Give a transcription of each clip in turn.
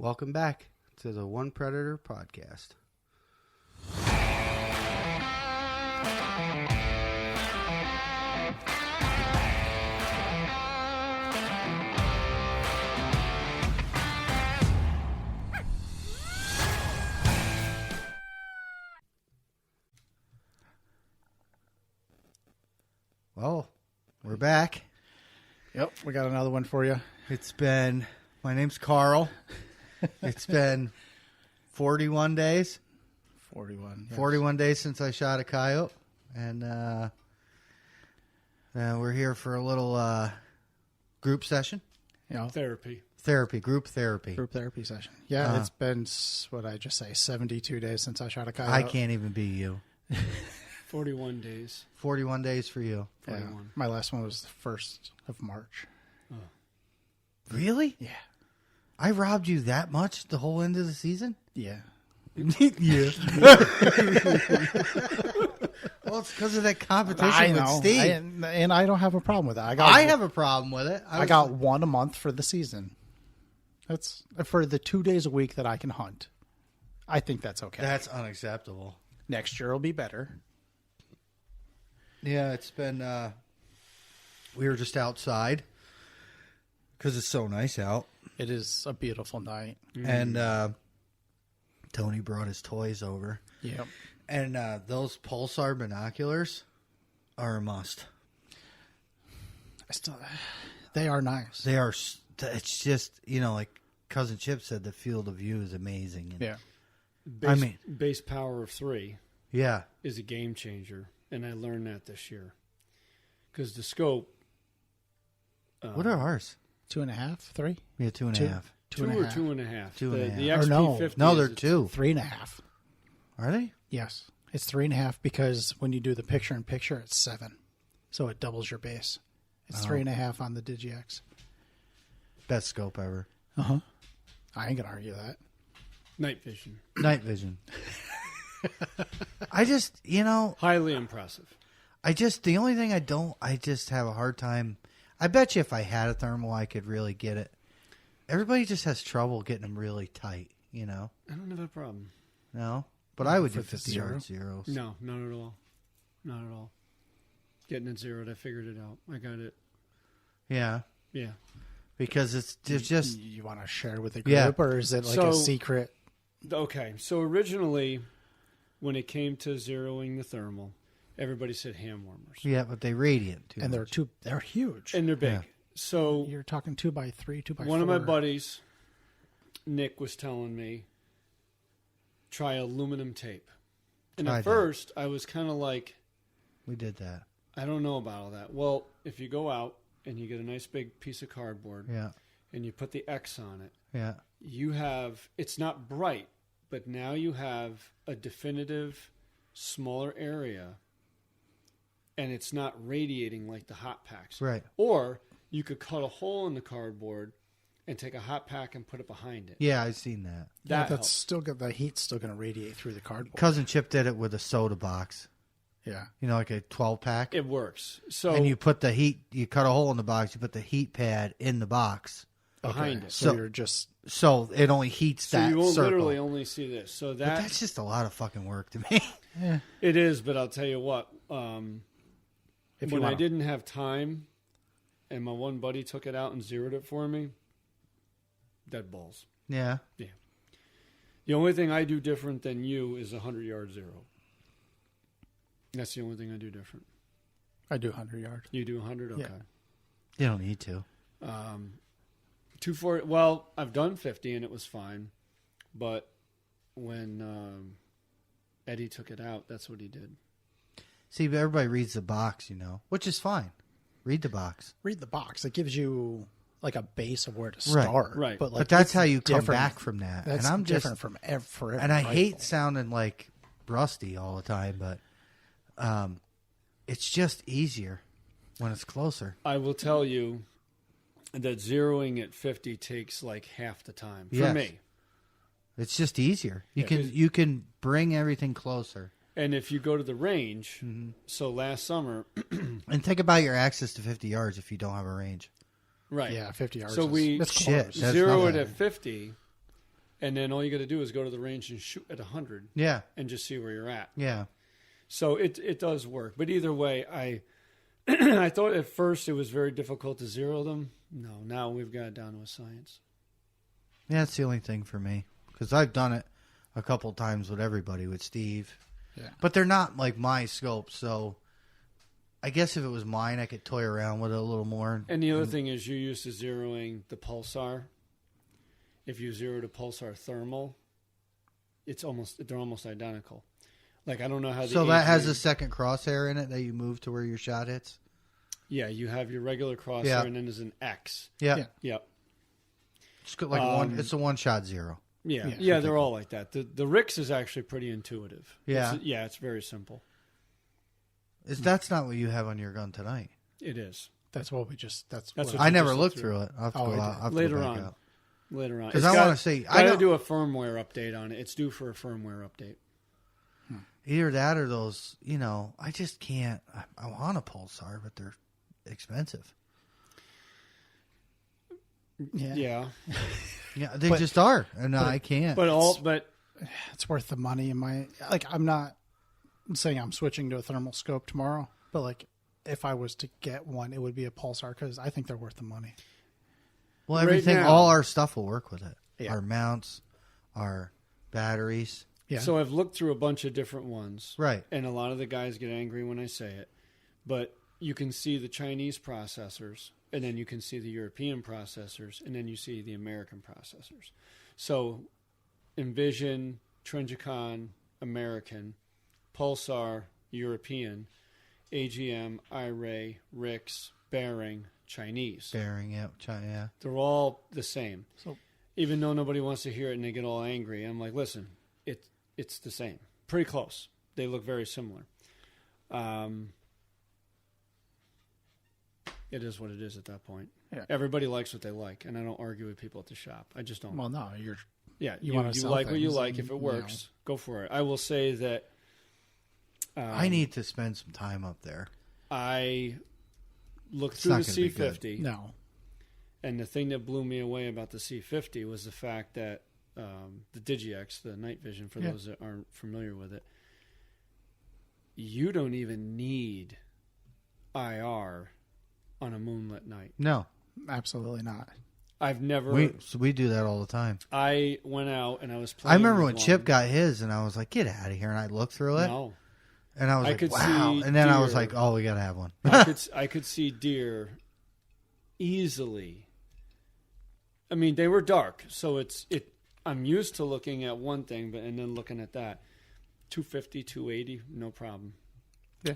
Welcome back to the One Predator podcast. Well, we're back. Yep, we got another one for you. My name's Carl. It's been 41 days. 41. Yes. 41 days since I shot a coyote. And we're here for a little group session. You know, Group therapy. Group therapy session. Yeah, it's been, what did I just say, 72 days since I shot a coyote. I can't even be you. 41 days. 41 days for you. 41. Yeah, my last one was the 1st of March. Oh. Really? Yeah. I robbed you that much the whole end of the season? Yeah. Yeah. Well, it's because of that competition I with know. Steve. And I don't have a problem with that. I have a problem with it. I got one a month for the season. That's for the 2 days a week that I can hunt. I think that's okay. That's unacceptable. Next year will be better. Yeah, it's been, we were just outside because it's so nice out. It is a beautiful night. And Tony brought his toys over. Yep. And those Pulsar binoculars are a must. They are nice. They are, it's just, like Cousin Chip said, the field of view is amazing. And, Yeah. Base power of 3 yeah. is a game changer, and I learned that this year. Because the scope... what are ours? 2.5, 3? Yeah, 2.5. 2 or 2.5. 2.5. The Or no. XP50 No, they're is 2. 3.5. Are they? Yes. It's 3.5 because when you do the picture-in-picture, it's 7. So it doubles your base. It's 3.5 on the DigiX. Best scope ever. Uh-huh. I ain't going to argue that. night vision. Night vision. I just, Highly impressive. the only thing I just have a hard time. I bet you if I had a thermal, I could really get it. Everybody just has trouble getting them really tight, I don't have a problem. No? But I would do For the 50 yard zeros. No, not at all. Not at all. Getting it zeroed, I figured it out. I got it. Yeah. Yeah. Because it's just. You want to share with the group, Yeah. or is it like a secret? Okay, so originally, when it came to zeroing the thermal, everybody said hand warmers. Yeah, but they radiant too. And much. they're huge. And they're big. Yeah. So You're talking 2x3, 2x4. one of my buddies, Nick, was telling me, try aluminum tape. And Tried at that. first, I was kind of like, We did that. I don't know about all that. Well, if you go out and you get a nice big piece of cardboard Yeah. and you put the X on it, Yeah. you have, it's not bright, but now you have a definitive smaller area and it's not radiating like the hot packs. Right. Or you could cut a hole in the cardboard and take a hot pack and put it behind it. Yeah, I've seen that. Yeah, That that's helps. still good. The heat's still going to radiate through the cardboard. Cousin Chip did it with a soda box. Yeah. Like a 12 pack. It works. So And you put the heat, you cut a hole in the box, you put the heat pad in the box. behind it. So So- you're just... So it only heats So that you will circle. literally only see this. So But that that's just a lot of fucking work to me. Yeah. it is, but I'll tell you what. If you When I wanna- didn't have time, and my one buddy took it out and zeroed it for me, dead balls. Yeah. The only thing I do different than you is a 100-yard zero. That's the only thing I do different. I do 100 yard. You do 100? Okay. Yeah. You don't need to. 240. Well, I've done 50 and it was fine, but when Eddie took it out, that's what he did. See, but everybody reads the box, which is fine. Read the box. Read the box. It gives you like a base of where to Right. start. Right. But, But that's it's how you come different. back from that. That's and I'm just different from for every and I hate rifle. sounding like rusty all the time, but it's just easier when it's closer. I will tell you that zeroing at 50 takes like half the time for Yes. me. It's just easier. You Yeah, can 'cause- you can bring everything closer. And if you go to the range, Mm-hmm. so last summer, And think about your access to 50 yards if you don't have a range. right? Yeah, 50 yards. So is, we that's Shit. close. That's zero it nothing. at 50, and then all you got to do is go to the range and shoot at 100 Yeah. and just see where you're at. Yeah. So it does work. But either way, I thought at first it was very difficult to zero them. No, now we've got it down to a science. Yeah, that's the only thing for me. Because I've done it a couple times with everybody, with Steve. Yeah. But they're not like my scopes, so I guess if it was mine, I could toy around with it a little more. And the other thing is you're used to zeroing the pulsar. If you zero the pulsar thermal, they're almost identical. Like I don't know how. So that has a second crosshair in it that you move to where your shot hits. Yeah, you have your regular crosshair, Yeah. and then there's an X. Yeah. Yeah. Yep. It's good, like it's a one-shot zero. Yeah, they're all like that. The Rix is actually pretty intuitive. Yeah. It's very simple. That's not what you have on your gun tonight. It is. That's what we just. That's That's what what I you never just looked looked through. through it. I'll have to Oh, go I did. out. I'll have to Later go back on. out. Later on. 'Cause It's I got- wanna see- I Gotta don't- do a firmware update on it. It's due for a firmware update. Either that or those, I just can't. I want a Pulsar, but they're expensive. Yeah. Yeah, they But- just are, and I can't. But It's worth the money in my. Like, I'm not saying I'm switching to a thermal scope tomorrow, but like, if I was to get one, it would be a Pulsar because I think they're worth the money. well, right everything, now- all our stuff will work with it. Yeah. Our mounts, our batteries. Yeah. So I've looked through a bunch of different ones. Right. And a lot of the guys get angry when I say it. But you can see the Chinese processors, and then you can see the European processors, and then you see the American processors. So Envision, Trinjicon, American, Pulsar, European, AGM, iRay, Rix, Bearing, Chinese. Bearing, yeah, yeah. They're all the same. So- Even though nobody wants to hear it and they get all angry, I'm like, listen, it's the same. Pretty close. They look very similar. It is what it is at that point. Yeah. Everybody likes what they like, and I don't argue with people at the shop. I just don't. Well, no, you you wanna you sell like what you things like. and, If it works, go for it. I will say that I need to spend some time up there. I looked It's through not the gonna be good. C50. no. And the thing that blew me away about the C50 was the fact that the DigiX, the night vision, for those that aren't familiar with it, you don't even need IR on a moonlit night. No, Absolutely not. I've never. we do that all the time. I went out and I was playing. I remember when with Chip one. got his, and I was like, "Get out of here!" And I looked through it, No, and I was I like, could "Wow!" see And then I was deer. like, "Oh, we gotta have one." I could see deer easily. I mean, they were dark, so I'm used to looking at one thing, and then looking at that. 250, 280, no problem.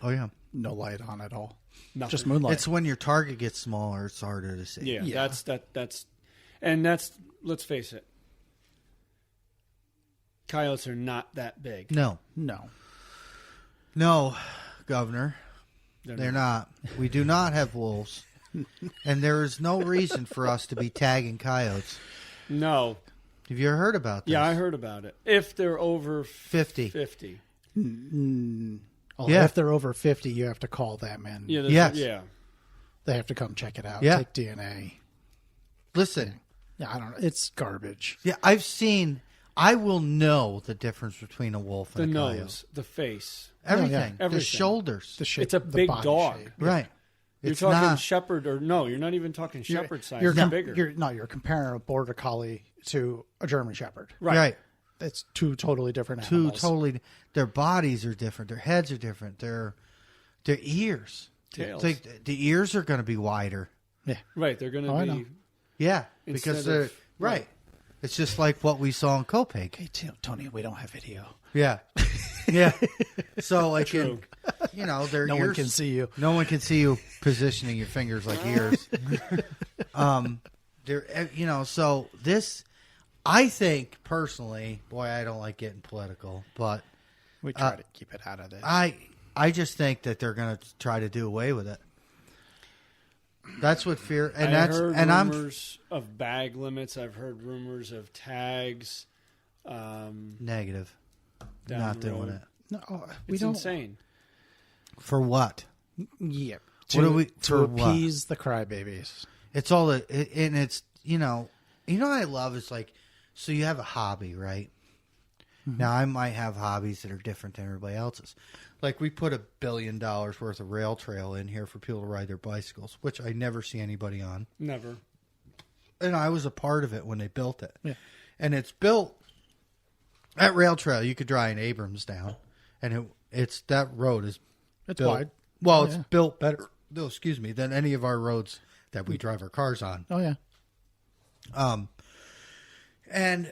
Oh yeah, No light on at all. Nothing. Just moonlight. it's when your target gets smaller, it's harder to see. Yeah, Yeah. that's let's face it. Coyotes are not that big. No, no. Governor, they're not. We do not have wolves, and there is no reason for us to be tagging coyotes. No. Have you ever heard about this? Yeah, I heard about it. If they're over 50. 50. Oh, Yeah. If they're over 50, you have to call them in. Yeah, Yes. yeah. They have to come check it out. Yeah. Take DNA. Listen, Yeah, I don't know. It's garbage. yeah, I will know the difference between a wolf The and a coyote. nose, the face. Everything. Everything. The shoulders. The shape, It's a the big body dog. shape. Right. You're It's talking not. shepherd, or no, you're not even talking shepherd size. It's bigger. You're comparing a border collie to a German shepherd. Right. It's two totally different Two animals. totally. Their bodies are different. Their heads are different. Their ears. Tails. It's like the ears are going to be wider. Yeah. Right, they're going Oh, I to know. be. Yeah, Instead because they're of- right. It's just like what we saw in Copeg. Hey, Tony, we don't have video. Yeah, yeah. So like, True. their No ears. one can see you. No one can see you positioning your fingers like ears. So this, I think personally, boy, I don't like getting political, but We try to keep it out of this. I just think that they're going to try to do away with it. That's what fear, and I've that's heard and I'm rumors of bag limits. I've heard rumors of tags. negative. Down Not the doing road. it. No, we It's don't. insane. For what? Yeah. What do we- to for what? appease the crybabies. It's all and it's what I love is like So you have a hobby, right? Now, I might have hobbies that are different than everybody else's. Like, we put $1 billion worth of rail trail in here for people to ride their bicycles, which I never see anybody on. Never. And I was a part of it when they built it. Yeah. And it's built, that rail trail, you could drive an Abrams down, and it's that road is It's built, wide. well, it's built better, than any of our roads that we drive our cars on. Oh, yeah. And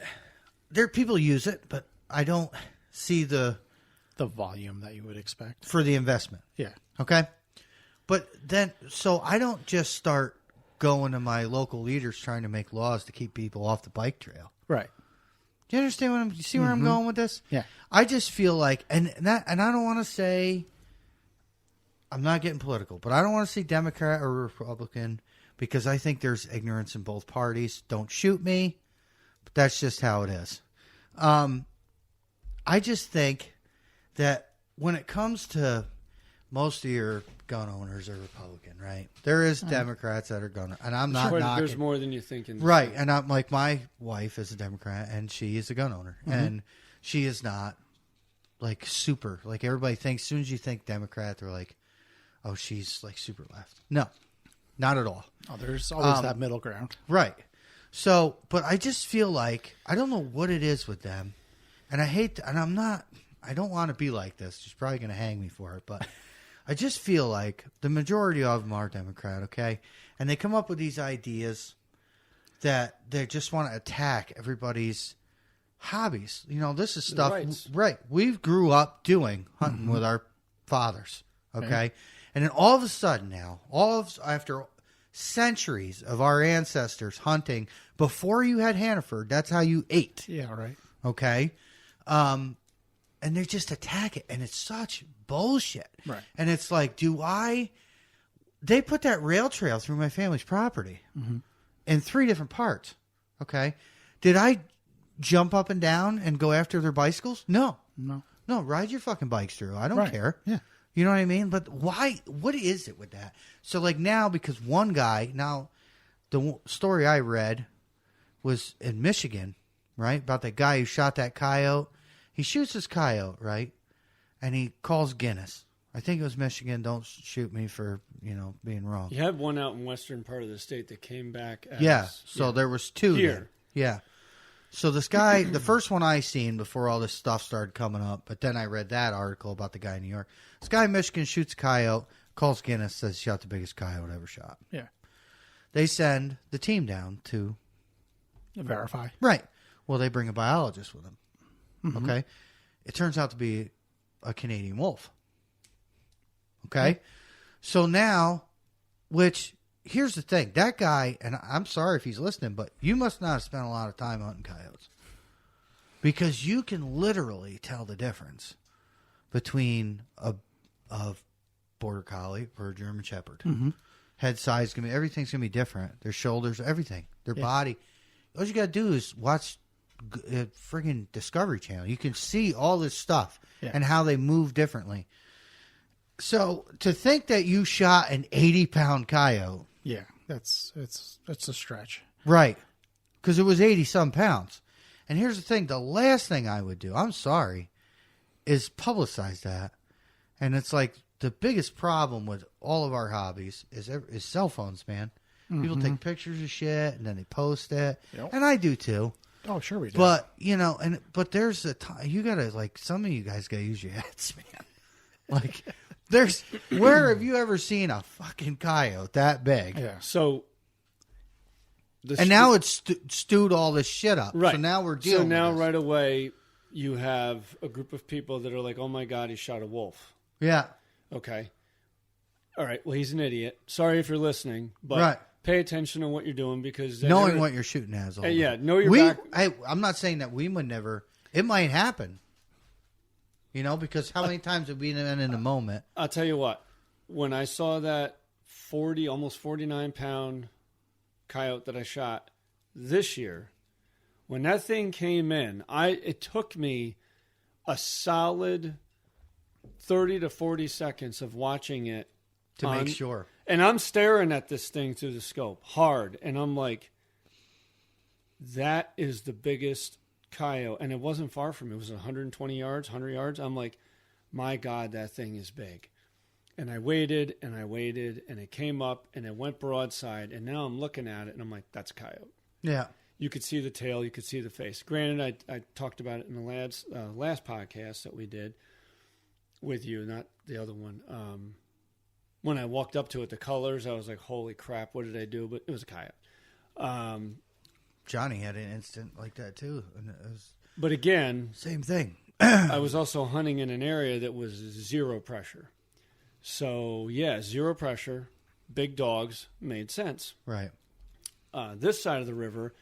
there people use it, but I don't see the volume that you would expect. for the investment. Yeah. Okay? But then, so I don't just start going to my local leaders trying to make laws to keep people off the bike trail. Right. Do you understand you see where I'm going with this? Yeah. I just feel like, and I don't want to say, I'm not getting political, but I don't want to say Democrat or Republican because I think there's ignorance in both parties. Don't shoot me, but that's just how it is. I just think that when it comes to most of your gun owners are Republican, right? There is Democrats that are gun, and I'm not knocking. There's more than you think in this Right, state. and I'm like, my wife is a Democrat, and she is a gun owner, and she is not like super. Like everybody thinks, as soon as you think Democrat, they're like, oh, she's like super left. No, not at all. Oh, there's always that middle ground. Right. So, but I just feel like I don't know what it is with them, and I hate, and I'm not. I don't want to be like this. She's probably going to hang me for it, but I just feel like the majority of them are Democrat, okay? And they come up with these ideas that they just want to attack everybody's hobbies. You know, this is stuff, rights. right? We grew up doing hunting with our fathers, okay? And then all of a sudden now, after centuries of our ancestors hunting, before you had Hannaford, that's how you ate, Yeah, right. okay? And they just attack it, and it's such bullshit. Right. And it's like, they put that rail trail through my family's property in 3 different parts, okay? Did I jump up and down and go after their bicycles? No. No. No, ride your fucking bikes through. I don't Right. care. Yeah. You know what I mean? But why? What is it with that? So, like now, because one guy, now, the story I read was in Michigan, right? About that guy who shot that coyote. He shoots his coyote, right? And he calls Guinness. I think it was Michigan. Don't shoot me for, being wrong. You had one out in western part of the state that came back as... Yeah. So there was 2 Here. then. Yeah. So this guy, the first one I seen before all this stuff started coming up, but then I read that article about the guy in New York. This guy in Michigan shoots a coyote, calls Guinness, says he shot the biggest coyote ever shot. Yeah. They send the team down to... Verify. Right. Well, they bring a biologist with them. Okay. It turns out to be a Canadian wolf. Okay. So now, which, here's the thing. That guy, and I'm sorry if he's listening, but you must not have spent a lot of time hunting coyotes. Because you can literally tell the difference between a border collie or a German shepherd. Head size, everything's going to be different. Their shoulders, everything. Their body. All you got to do is watch friggin' Discovery Channel. You can see all this stuff and how they move differently. So to think that you shot an 80-pound coyote, Yeah. It's a stretch. right? Because it was 80-some pounds. And here's the thing: the last thing I would do, I'm sorry, is publicize that. And it's like the biggest problem with all of our hobbies is cell phones, man. People take pictures of shit and then they post it, and I do too. Oh, sure we do. But but there's a time you gotta some of you guys gotta use your heads, man. Like, where have you ever seen a fucking coyote that big? yeah. So... And now it's stewed all this shit up. Right. So now we're dealing. So now with this. right away, you have a group of people that are like, "Oh my God, he shot a wolf." Yeah. Okay. All right. Well, he's an idiot. Sorry if you're listening, but Right. pay attention to what you're doing because Knowing what you're shooting at is all. yeah, know your back. I'm not saying that we would never. It might happen. Because how many times have we been in the moment? I'll tell you what. When I saw that almost 49-pound coyote that I shot this year, when that thing came in, it took me a solid 30 to 40 seconds of watching it To make sure. And I'm staring at this thing through the scope hard, and I'm like, that is the biggest coyote. And it wasn't far from me. It was 120 yards, 100 yards. I'm like, my God, that thing is big. And I waited, and it came up, and it went broadside. And now I'm looking at it, and I'm like, that's a coyote. Yeah. You could see the tail. You could see the face. Granted, I talked about it in the last podcast that we did with you, not the other one. When I walked up to it, the colors, I was like, holy crap, what did I do? But it was a coyote. Johnny had an instant like that too. And it was But again, same thing. I was also hunting in an area that was zero pressure. So, yeah, zero pressure, big dogs, made sense. Right. This side of the river,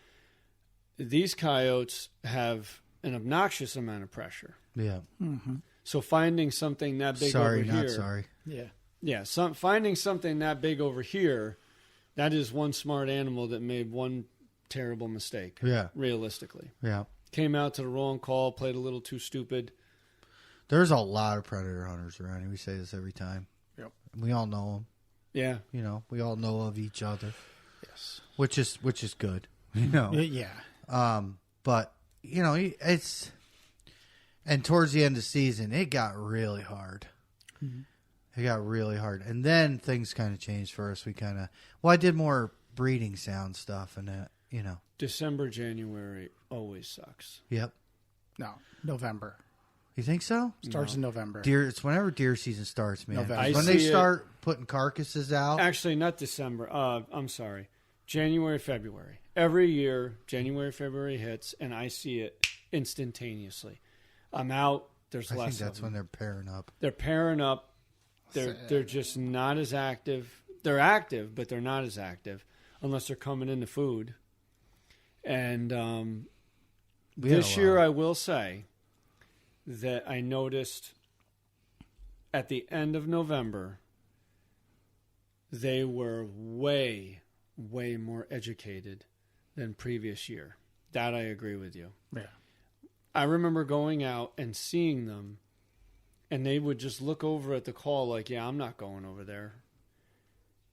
these coyotes have an obnoxious amount of pressure. Yeah. Mm-hmm. So finding something that big over here. Sorry, not sorry. Yeah. Yeah, finding something that big over here, that is one smart animal that made one terrible mistake. Yeah. Realistically. Yeah. Came out to the wrong call, played a little too stupid. There's a lot of predator hunters around here. We say this every time. Yep. We all know them. Yeah. You know, we all know of each other. Yes. Which is good. You know. Yeah. But you know, it's and towards the end of the season, it got really hard. Mm-hmm. It got really hard, and then things kind of changed for us. I did more breeding sound stuff, and you know, December, January always sucks. Yep. No. November. You think so? Starts in November. It's whenever deer season starts, man. November. When they start putting carcasses out. Actually, not December. I'm sorry. January, February. Every year, January, February hits, and I see it instantaneously. I'm out. There's I less think that's of them. when they're pairing up. They're pairing up. They're just not as active. They're active, but they're not as active unless they're coming into food. And this year, I will say that I noticed at the end of November, they were way, way more educated than previous year. That I agree with you. Yeah. I remember going out and seeing them, and they would just look over at the call like, yeah, I'm not going over there.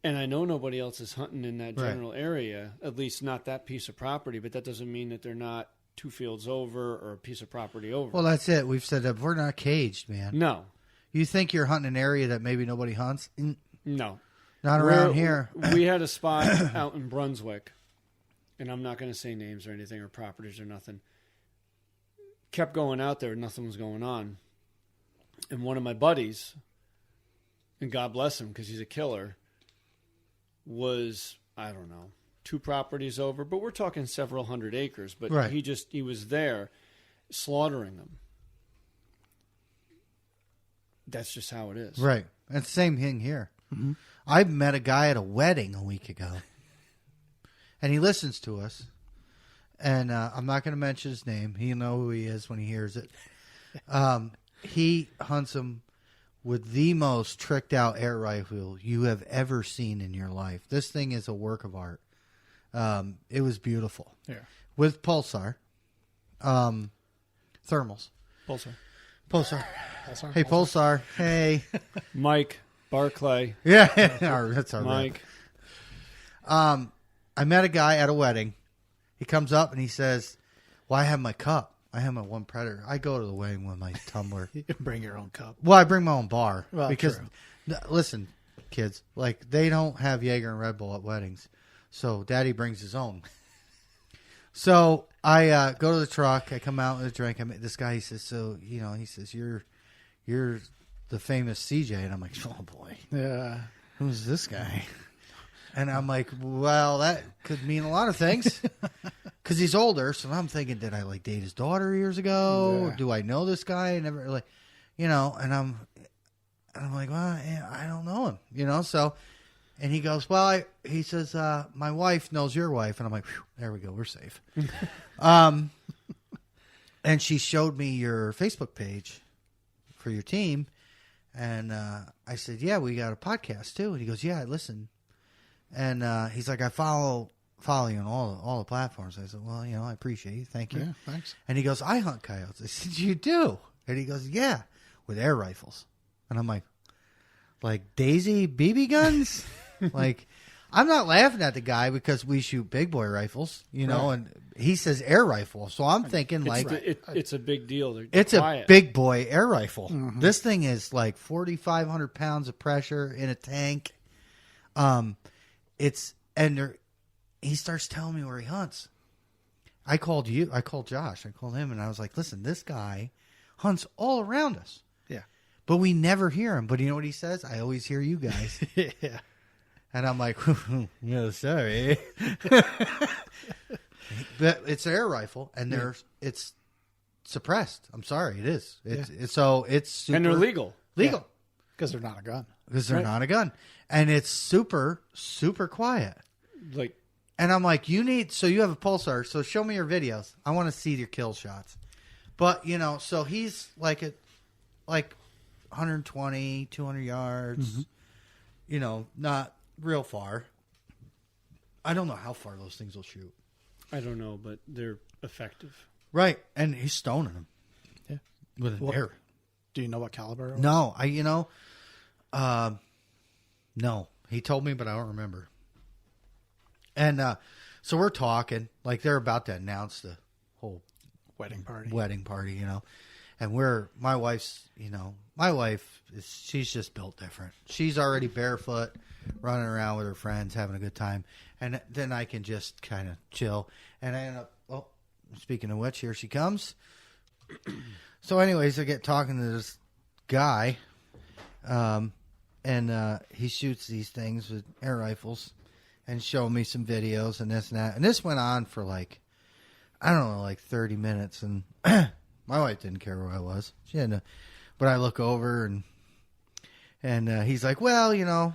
And I know nobody else is hunting in that general area, at least not that piece of property, but that doesn't mean that they're not 2 fields over or a piece of property over. Well, that's it. We've said that we're not caged, man. No. You think you're hunting an area that maybe nobody hunts? No. Not around here. We had a spot out in Brunswick, and I'm not going to say names or anything or properties or nothing. Kept going out there, nothing was going on. And one of my buddies, and God bless him because he's a killer, was, I don't know, 2 properties over, but we're talking several hundred acres. But he was there slaughtering them. That's just how it is. Right. And same thing here. Mm-hmm. I met a guy at a wedding a week ago, and he listens to us. And I'm not going to mention his name. He'll know who he is when he hears it. He hunts them with the most tricked out air rifle you have ever seen in your life. This thing is a work of art. It was beautiful. Yeah. With pulsar. Thermals. Pulsar. Hey, Pulsar. Hey. Mike Barclay. Yeah. That's our Mike. rep. I met a guy at a wedding. He comes up and he says, well, I have my cup. I have my one predator. I go to the wedding with my tumbler. You can bring your own cup. Well, I bring my own bar. Well, because, true. Listen, kids, like they don't have Jaeger and Red Bull at weddings. So Daddy brings his own. So I go to the truck. I come out with a drink. I meet this guy. He says, so, you know, he says, you're the famous CJ. And I'm like, oh, boy. Yeah. Who's this guy? And I'm like, well, that could mean a lot of things. Because he's older. So I'm thinking, did I like date his daughter years ago? Yeah. Do I know this guy? I never really, you know, and I'm like, well, I don't know him, you know? So, and he goes, well, he says, my wife knows your wife. And I'm like, there we go. We're safe. And she showed me your Facebook page for your team. And I said, yeah, we got a podcast too. And he goes, yeah, I listen. And he's like, I follow you on all the platforms. I said, well, you know, I appreciate you. Thank you. Yeah, thanks. And he goes, I hunt coyotes. I said, you do? And he goes, yeah, with air rifles. And I'm like Daisy BB guns? Like, I'm not laughing at the guy because we shoot big boy rifles, you know, and he says air rifle. So I'm thinking it's a big deal. It's quiet. a big boy air rifle. Mm-hmm. This thing is like 4,500 pounds of pressure in a tank. He starts telling me where he hunts. I called Josh. I called him and I was like, listen, this guy hunts all around us. Yeah. But we never hear him. But you know what he says? I always hear you guys. Yeah. And I'm like, no, sorry. But it's an air rifle, and it's suppressed. I'm sorry, it is. It's super, and they're legal. Legal. Because they're not a gun. Because they're not a gun. And it's super, super quiet. Like, and I'm like, you have a pulsar, so show me your videos. I want to see your kill shots. But, you know, so he's like 120, 200 yards, you know, not real far. I don't know how far those things will shoot. I don't know, but they're effective. Right. And he's stoning them. Yeah. With an air. Do you know what caliber it was? No. No. He told me, but I don't remember. And so we're talking. Like, they're about to announce the whole wedding party, you know. And my wife, she's just built different. She's already barefoot, running around with her friends, having a good time. And then I can just kind of chill. And I end up, speaking of which, here she comes. So anyways, I get talking to this guy. And he shoots these things with air rifles and showing me some videos and this and that. And this went on for 30 minutes. And my wife didn't care where I was. She hadn't. But I look over and he's like, well, you know,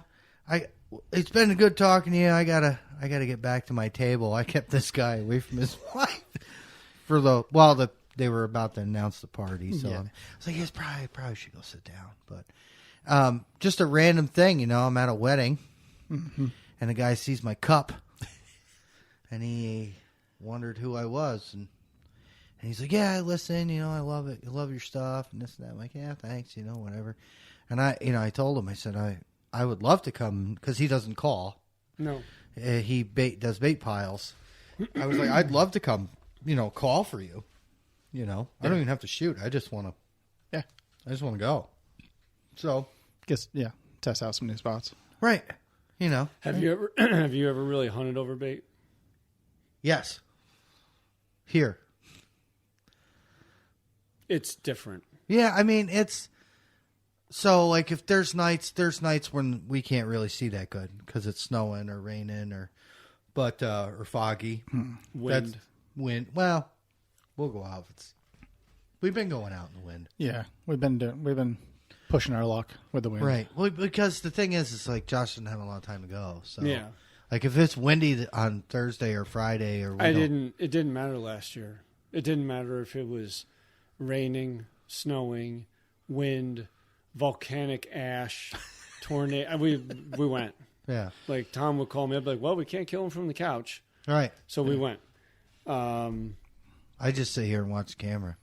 it's been good talking to you. I gotta get back to my table. I kept this guy away from his wife while they were about to announce the party. So I was like, yes, probably should go sit down. But just a random thing, you know, I'm at a wedding and the guy sees my cup and he wondered who I was and he's like, yeah, listen, you know, I love it. I love your stuff and this and that. I'm like, yeah, thanks, you know, whatever. And I told him, I said, I would love to come because he doesn't call. No. He does bait piles. I was like, I'd love to come, you know, call for you. You know, I don't even have to shoot. I just want to. Yeah. I just want to go. So. Test out some new spots. Right. You know. Have you ever really hunted over bait? Yes. Here. It's different. Yeah, I mean, it's so like if there's nights when we can't really see that good because it's snowing or raining or foggy. Wind. Well, we'll go out. We've been going out in the wind. Yeah, we've been pushing our luck with the wind. Right. Well, because the thing is, it's like Josh doesn't have a lot of time to go. So yeah. Like if it's windy on Thursday or Friday or it didn't matter last year. It didn't matter if it was raining, snowing, wind, volcanic ash, tornado. We went. Yeah. Like Tom would call me up like, well, we can't kill him from the couch. All right. So we went. I just sit here and watch the camera.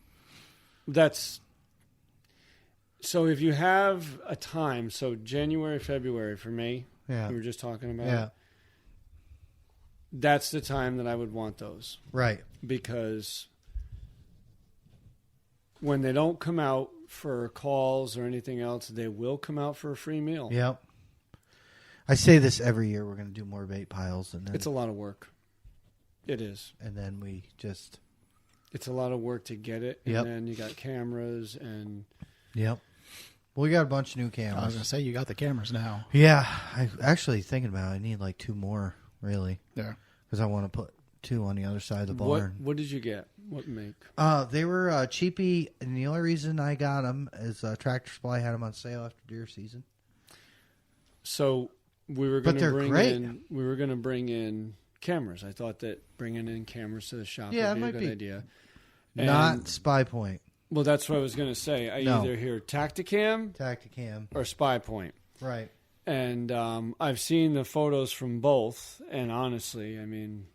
So if you have a time, so January, February for me, we were just talking about. Yeah. That's the time that I would want those. Right. Because when they don't come out for calls or anything else, they will come out for a free meal. Yep. I say this every year. We're going to do more bait piles. And then, it's a lot of work. It is. And then we just... It's a lot of work to get it. And then you got cameras and... Yep. Well, we got a bunch of new cameras. I was going to say, you got the cameras now. Yeah. I actually thinking about it. I need like 2 more, really. Yeah. Because I want to put 2 on the other side of the barn. What did you get? What make? They were cheapy, and the only reason I got them is Tractor Supply had them on sale after deer season. So we were going to bring great. in cameras. I thought that bringing in cameras to the shop would be a good idea. Not Spy Point. Well, that's what I was going to say. I either hear Tacticam or Spy Point. Right. And I've seen the photos from both, and honestly, I mean,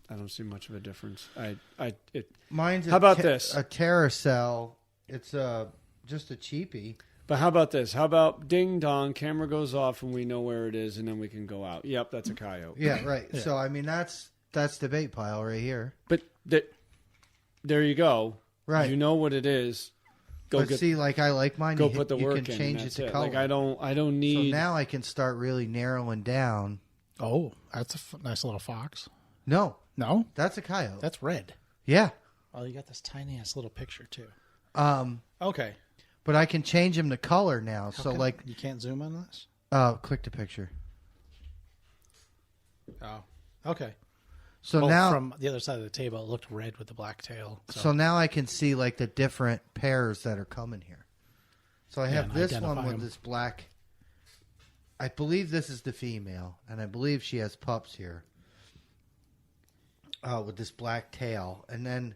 I don't see much of a difference. Mine's how about this? A Terracell. It's just a cheapie. But how about this? How about ding dong, camera goes off and we know where it is and then we can go out. Yep, that's a coyote. Yeah, right. Yeah. So I mean that's the bait pile right here. But there you go. Right. You know what it is. See, like I like mine. Go put the work in. You can change it to color. Like I don't need. So now I can start really narrowing down. Oh, that's a nice little fox. No, that's a coyote. That's red. Yeah. Oh, you got this tiny ass little picture too. Okay. But I can change them to color now. So like you can't zoom on this. Click the picture. Oh, okay. So now from the other side of the table, it looked red with the black tail. So now I can see like the different pairs that are coming here. So I have this one with this black. I believe this is the female, and I believe she has pups here. With this black tail, and then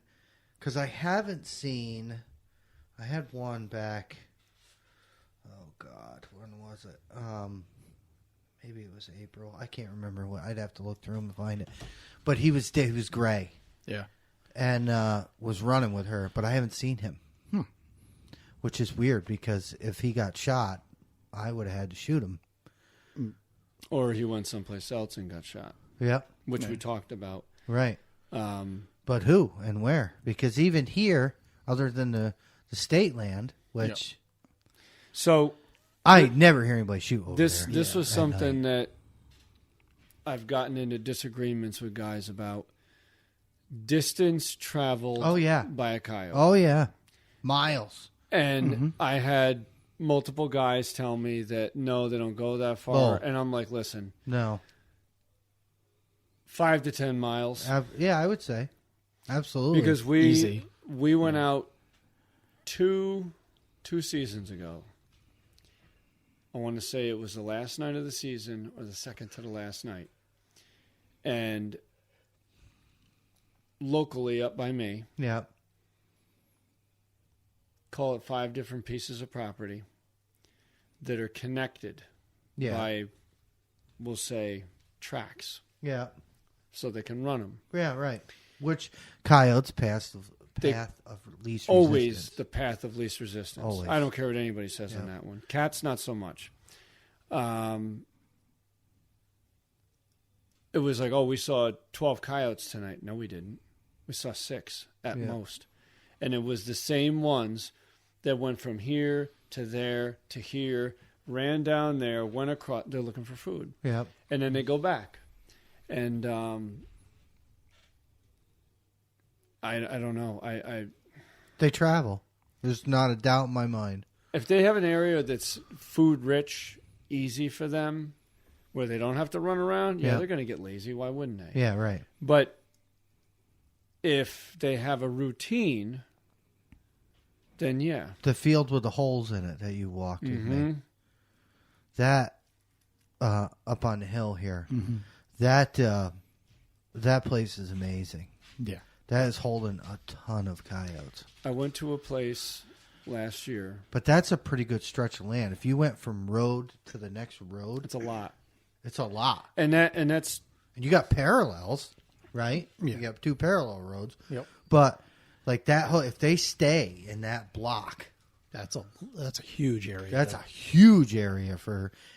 because I haven't seen. I had one back. Oh God, when was it? Maybe it was April. I can't remember what. I'd have to look through them to find it. But he was gray. Yeah, and was running with her, but I haven't seen him. Which is weird because if he got shot, I would have had to shoot him. Or he went someplace else and got shot. Yep, which we talked about. Right. But who and where? Because even here, other than the state land, which so I never hear anybody shoot over this. there. This was something that I've gotten into disagreements with guys about. Distance traveled. Oh yeah, by a coyote. Oh yeah, miles. And I had multiple guys tell me that no, they don't go that far, and I'm like, listen, no, 5 to 10 miles. Yeah, I would say absolutely because we went out two seasons ago. I want to say it was the last night of the season or the second to the last night. And locally up by me. Yeah. Call it 5 different pieces of property that are connected by, we'll say, tracks. Yeah. So they can run them. Yeah, right. Which coyotes path of least resistance. Always the path of least resistance. Always. I don't care what anybody says on that one. Cats, not so much. It was like, we saw 12 coyotes tonight. No, we didn't. We saw 6 at most. And it was the same ones that went from here to there to here, ran down there, went across. They're looking for food. Yeah. And then they go back. And I don't know. They travel. There's not a doubt in my mind. If they have an area that's food rich, easy for them, where they don't have to run around, they're going to get lazy. Why wouldn't they? Yeah, right. But if they have a routine, then the field with the holes in it that you walked with me, that up on the hill here, that place is amazing. Yeah, that is holding a ton of coyotes. I went to a place last year, but that's a pretty good stretch of land. If you went from road to the next road, it's a lot. It's a lot, and you got parallels, right? Yeah. You got 2 parallel roads. Yep. But like that, if they stay in that block, that's a huge area. That's a huge area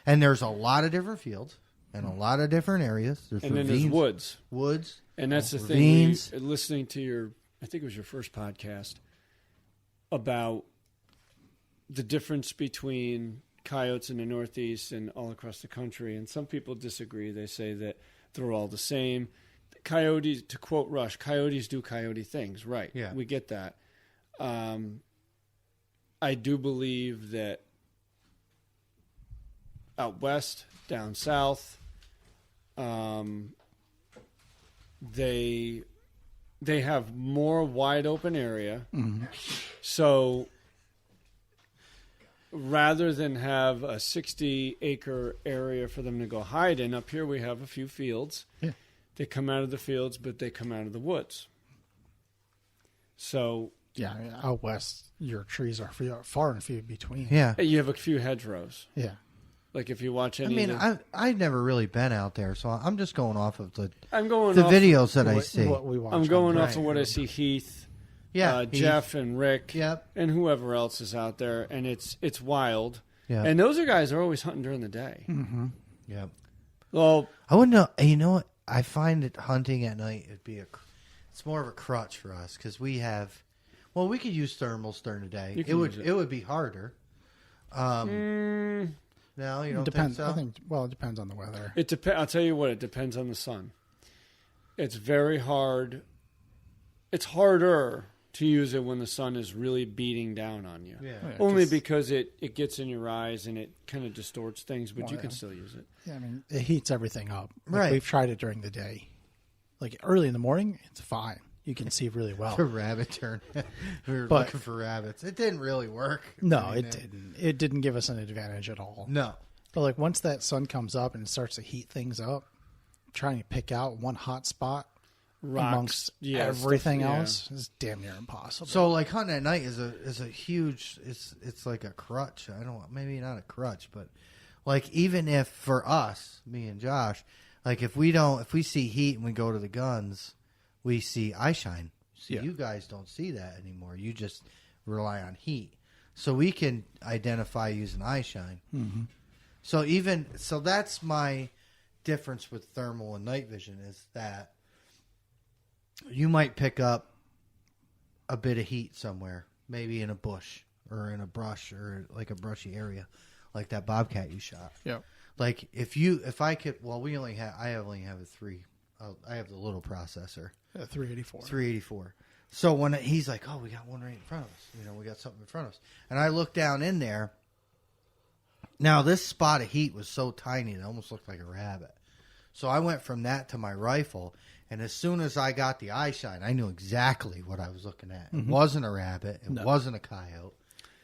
and there's a lot of different fields and a lot of different areas. There's and ravines, then there's woods, and that's the ravines. thing. Listening to I think it was your first podcast about the difference between coyotes in the Northeast and all across the country, and some people disagree. They say that they're all the same. Coyotes, to quote Rush, coyotes do coyote things, right? Yeah, we get that. I do believe that out west, down south, they have more wide open area, so rather than have a 60-acre area for them to go hide in, up here we have a few fields. Yeah. They come out of the fields, but they come out of the woods. So out west, your trees are far and few between. Yeah, you have a few hedgerows. Yeah, like if you watch any. I've never really been out there, so I'm just going off of the videos that I see. What we watch. I'm going off of what I see. Heath Yeah, Jeff and Rick, Yep. and whoever else is out there, and it's wild. Yeah. And those are guys are always hunting during the day. Mm-hmm. Yep. Well, I wouldn't know. You know what? I find that hunting at night it's more of a crutch for us because we have. Well, we could use thermals during the day. You can use It would be harder. No, you don't Depends. think so? I think. Well, it depends on the weather. it depends. I'll tell you what. It depends on the sun. It's very hard. It's harder to use it when the sun is really beating down on you. Yeah. Yeah. Only 'cause- because it gets in your eyes and it kind of distorts things, but Well, you can yeah. still use it. Yeah, I mean, it heats everything up. Like, Right. We've tried it during the day. Like early in the morning, it's fine. You can see really well. The rabbit turn. We were But- looking for rabbits. It didn't really work. No, I mean, it didn't. It didn't give us an advantage at all. No. But like once that sun comes up and it starts to heat things up, trying to pick out one hot spot Rocks, amongst yeah, everything stuff, yeah. else is damn near impossible. So like hunting at night is a huge. It's like a crutch. I don't maybe not a crutch, but like even if for us, me and Josh, like if we see heat and we go to the guns, we see eye shine. See, Yeah. you guys don't see that anymore. You just rely on heat, so we can identify using eye shine. Mhm. So that's my difference with thermal and night vision is that you might pick up a bit of heat somewhere, maybe in a bush or in a brush or like a brushy area, like that bobcat you shot. yeah, Like we only have I only have a 3. I have the little processor, 384. 384. So when he's like, "Oh, we got one right in front of us," we got something in front of us, and I look down in there. Now this spot of heat was so tiny it almost looked like a rabbit. So I went from that to my rifle, and as soon as I got the eye shine, I knew exactly what I was looking at. It wasn't a rabbit. It wasn't a coyote.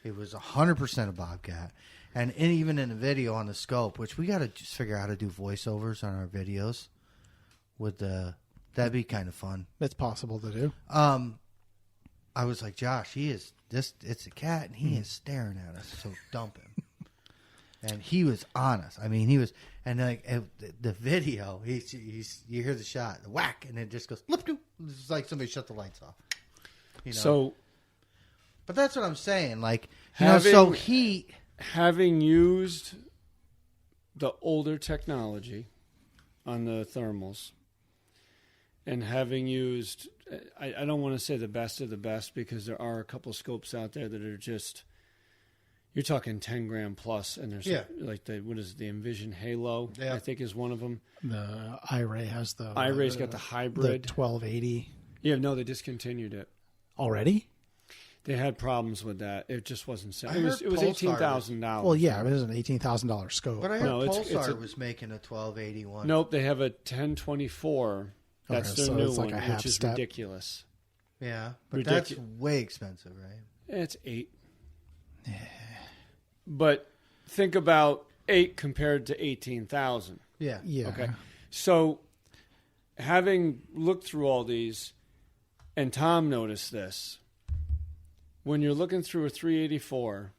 It was 100% a bobcat. And even in the video on the scope, which we got to just figure out how to do voiceovers on our videos, that'd be kind of fun. It's possible to do. I was like, Josh, it's a cat, and he is staring at us, so dump him. And he was honest. I mean, he was, and like the video, you hear the shot, the whack, and it just goes, "Lip-doo." It's like somebody shut the lights off. So, but that's what I'm saying. Like, Having- heat. having used the older technology on the thermals and having used, I don't want to say the best of the best because there are a couple scopes out there that are just, you're talking 10 gram plus, and there's like the Envision Halo, I think is one of them. The iRay has the iRay's got the the hybrid. 1280 Yeah, no, they discontinued it. already. They had problems with that. It just wasn't. I It was heard Pulsar $18,000. Well, yeah, it was an $18,000 scope. But I heard No, it's Pulsar a- was making a 1281. Nope, they have a 1024. That's Okay, their so new it's like one, a half which is step. ridiculous. Yeah, but that's Ridicu- way expensive, right? It's 8. But think about 8 compared to 18,000. Yeah. Yeah. Okay. So having looked through all these, and Tom noticed this, when you're looking through a 384,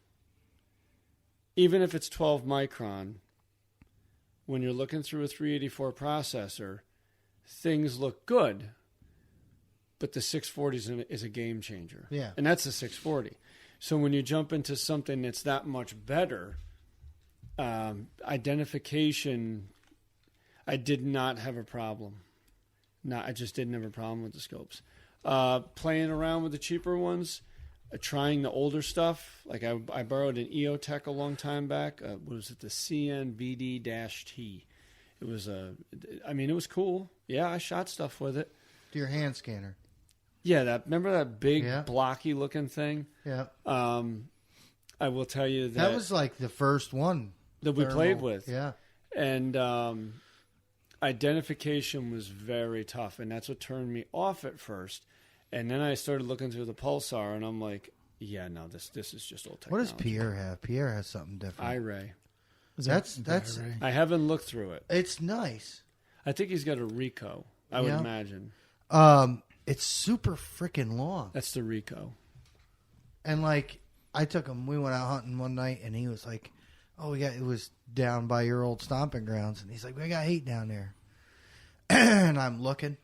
even if it's 12 micron, when you're looking through a 384 processor, things look good, but the 640 is a game changer. Yeah. And that's a 640. So when you jump into something that's that much better, identification, I did not have a problem. I just didn't have a problem with the scopes. Playing around with the cheaper ones, trying the older stuff. Like I borrowed an EOTech a long time back. What was it? The CNVD-T. It was it was cool. Yeah, I shot stuff with it. Do your hand scanner. Yeah, remember that big Yeah. blocky looking thing? Yeah. I will tell you That was like the first one that we thermal. played with. Yeah. And identification was very tough, and that's what turned me off at first. And then I started looking through the Pulsar, and I'm like, yeah, no, this is just old What technology. does Pierre have? Pierre has something different. iRay. Is That's- that that's- iRay? I haven't looked through it. It's nice. I think he's got a Ricoh, I would Yeah. imagine. It's super freaking long. That's the Ricoh. And like I took him, we went out hunting one night, and he was like, "Oh, it was down by your old stomping grounds," and he's like, "We got heat down there." And I'm looking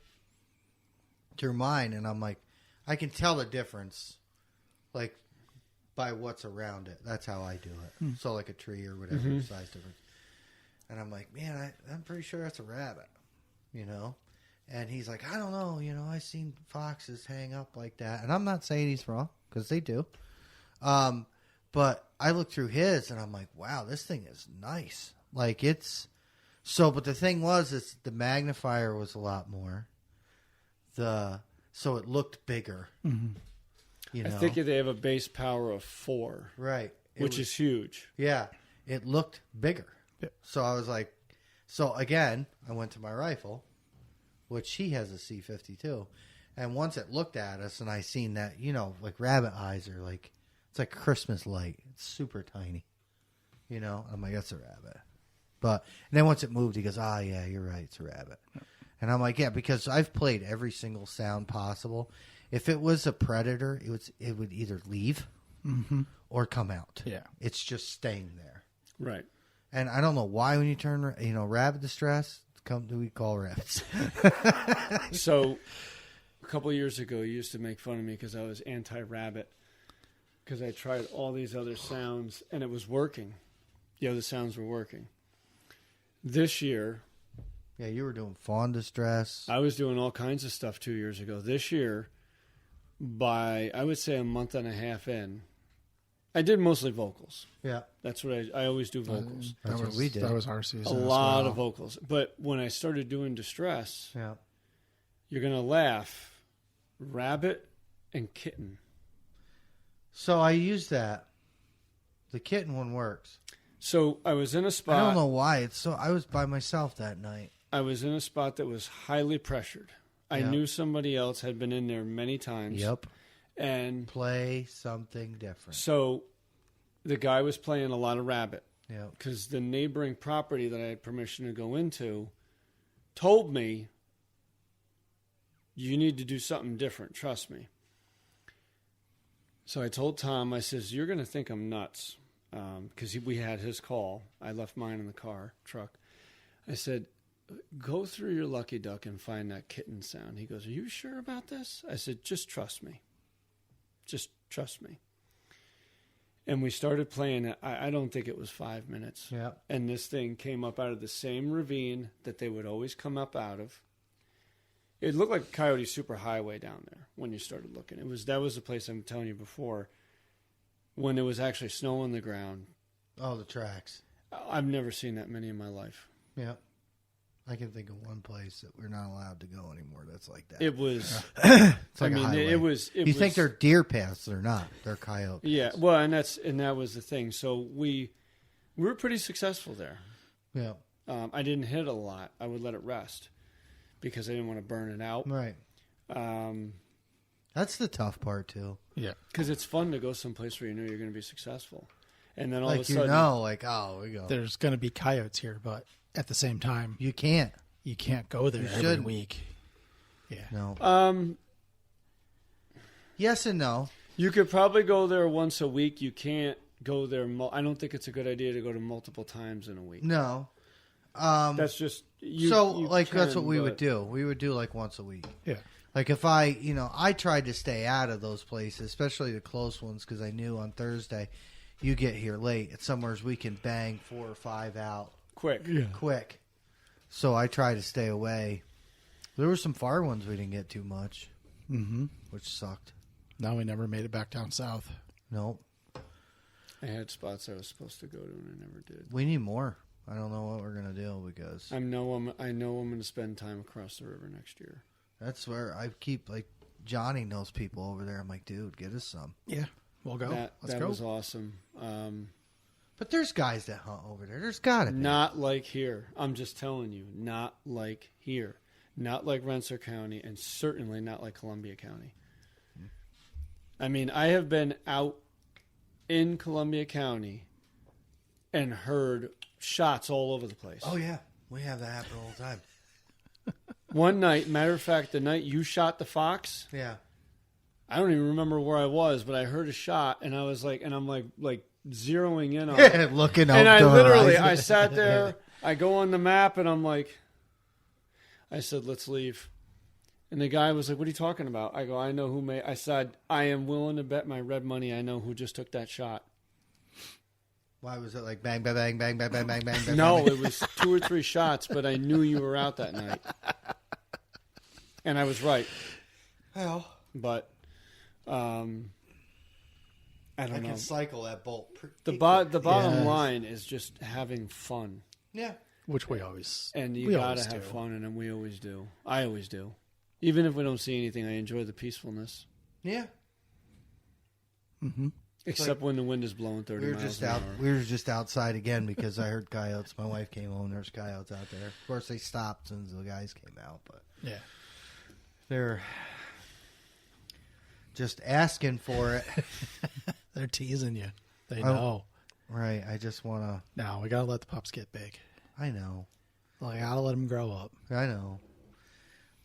through mine, and I'm like, I can tell the difference, like, by what's around it. That's how I do it. So, like a tree or whatever, size difference. And I'm like, man, I'm pretty sure that's a rabbit, you know? And he's like, I don't know, you know, I've seen foxes hang up like that. And I'm not saying he's wrong, because they do. But I looked through his, and I'm like, wow, this thing is nice. Like, it's... So, but the thing was, is the magnifier was a lot more. So it looked bigger. Mm-hmm. You know? I think they have a base power of 4. Right. Which is huge. Yeah. It looked bigger. Yeah. So I was like... So, again, I went to my rifle, which he has a C52. And once it looked at us, and I seen that, you know, like rabbit eyes are like... It's like a Christmas light. It's super tiny. You know? I'm like, that's a rabbit. But and then once it moved, he goes, yeah, you're right, it's a rabbit. And I'm like, yeah, because I've played every single sound possible. If it was a predator, it would either leave or come out. Yeah. It's just staying there. Right. And I don't know why when you turn, you know, rabbit distress, we call rabbits. So a couple of years ago, you used to make fun of me because I was anti-rabbit because I tried all these other sounds and it was working. The other sounds were working. This year... Yeah, you were doing fawn distress. I was doing all kinds of stuff 2 years ago. This year, by, I would say, a month and a half in, I did mostly vocals. Yeah. That's what I always do vocals. That's what we did. That was our season. A lot of vocals. But when I started doing distress, Yeah. you're going to laugh. Rabbit and kitten. So I used that. The kitten one works. So I was in a spot. I don't know why. I was by myself that night. I was in a spot that was highly pressured. I Yep. knew somebody else had been in there many times. Yep. And Play something different. so the guy was playing a lot of rabbit. Yeah. Because the neighboring property that I had permission to go into told me, you need to do something different. Trust me. So I told Tom, I says, you're going to think I'm nuts. Because we had his call. I left mine in the truck. I said, go through your Lucky Duck and find that kitten sound. He goes, are you sure about this? I said, just trust me. Just trust me. And we started playing it. I don't think it was 5 minutes. Yeah. And this thing came up out of the same ravine that they would always come up out of. It looked like Coyote Superhighway down there when you started looking. That was the place I'm telling you before. When there was actually snow on the ground. Oh, the tracks. I've never seen that many in my life. Yeah. I can think of one place that we're not allowed to go anymore that's like that. It was... It's like I mean, a highway. it was... You think they're deer paths. They're not. They're coyote paths. Yeah, well, and that was the thing. So we were pretty successful there. Yeah. I didn't hit it a lot. I would let it rest because I didn't want to burn it out. Right. That's the tough part, too. Yeah. Because it's fun to go someplace where you know you're going to be successful. And then all like, of a sudden... we go. There's going to be coyotes here, but at the same time, You can't. you can't go there every shouldn't. week. Yeah. No. Yes and no. You could probably go there once a week. You can't go there... I don't think it's a good idea to go to multiple times in a week. No. That's just... that's what we would do. We would do, like, once a week. Yeah. Like, if I tried to stay out of those places, especially the close ones, because I knew on Thursday you get here late. It's somewheres we can bang 4 or 5 out Quick. quick. So I try to stay away. There were some far ones we didn't get too much, which sucked. Now we never made it back down south. Nope. I had spots I was supposed to go to and I never did. We need more. I don't know what we're going to do because... I know I'm going to spend time across the river next year. That's where I keep, like, Johnny knows people over there. I'm like, dude, get us some. Yeah. We'll go. Let's That go. was awesome. But there's guys that hunt over there. There's got to be. Not like here. I'm just telling you. Not like here. Not like Rensselaer County, and certainly not like Columbia County. I mean, I have been out in Columbia County and heard shots all over the place. Oh, yeah. We have that happen all the time. One night, matter of fact, the night you shot the fox, Yeah. I don't even remember where I was, but I heard a shot, and I was like, and I'm like zeroing in on Yeah, it. looking up. And I the literally, horizon. I sat there, I go on the map, and I'm like, I said, let's leave. And the guy was like, "What are you talking about?" I go, "I know who made." I said, "I am willing to bet my red money. I know who just took that shot." Why was it like bang, bang, bang, bang, bang, bang, bang, bang? No, it was 2 or 3 shots, but I knew you were out that night, and I was right. Well, But I I don't know. can cycle that bolt. The bottom Yes. line is just having fun, Yeah. Which we always and you we gotta always have do. fun, and we always do. I always do, even if we don't see anything. I enjoy the peacefulness, Yeah. Mm-hmm. except when the wind is blowing 30 We were miles just an out. hour. We were just outside again because I heard coyotes. My wife came home. There's coyotes out there. Of course, they stopped as soon as the guys came out, but Yeah. they're just asking for it. They're teasing you. They Oh. know. Right. I just want to. No, we gotta let the pups get big. I know. Like, gotta let them grow up. I know.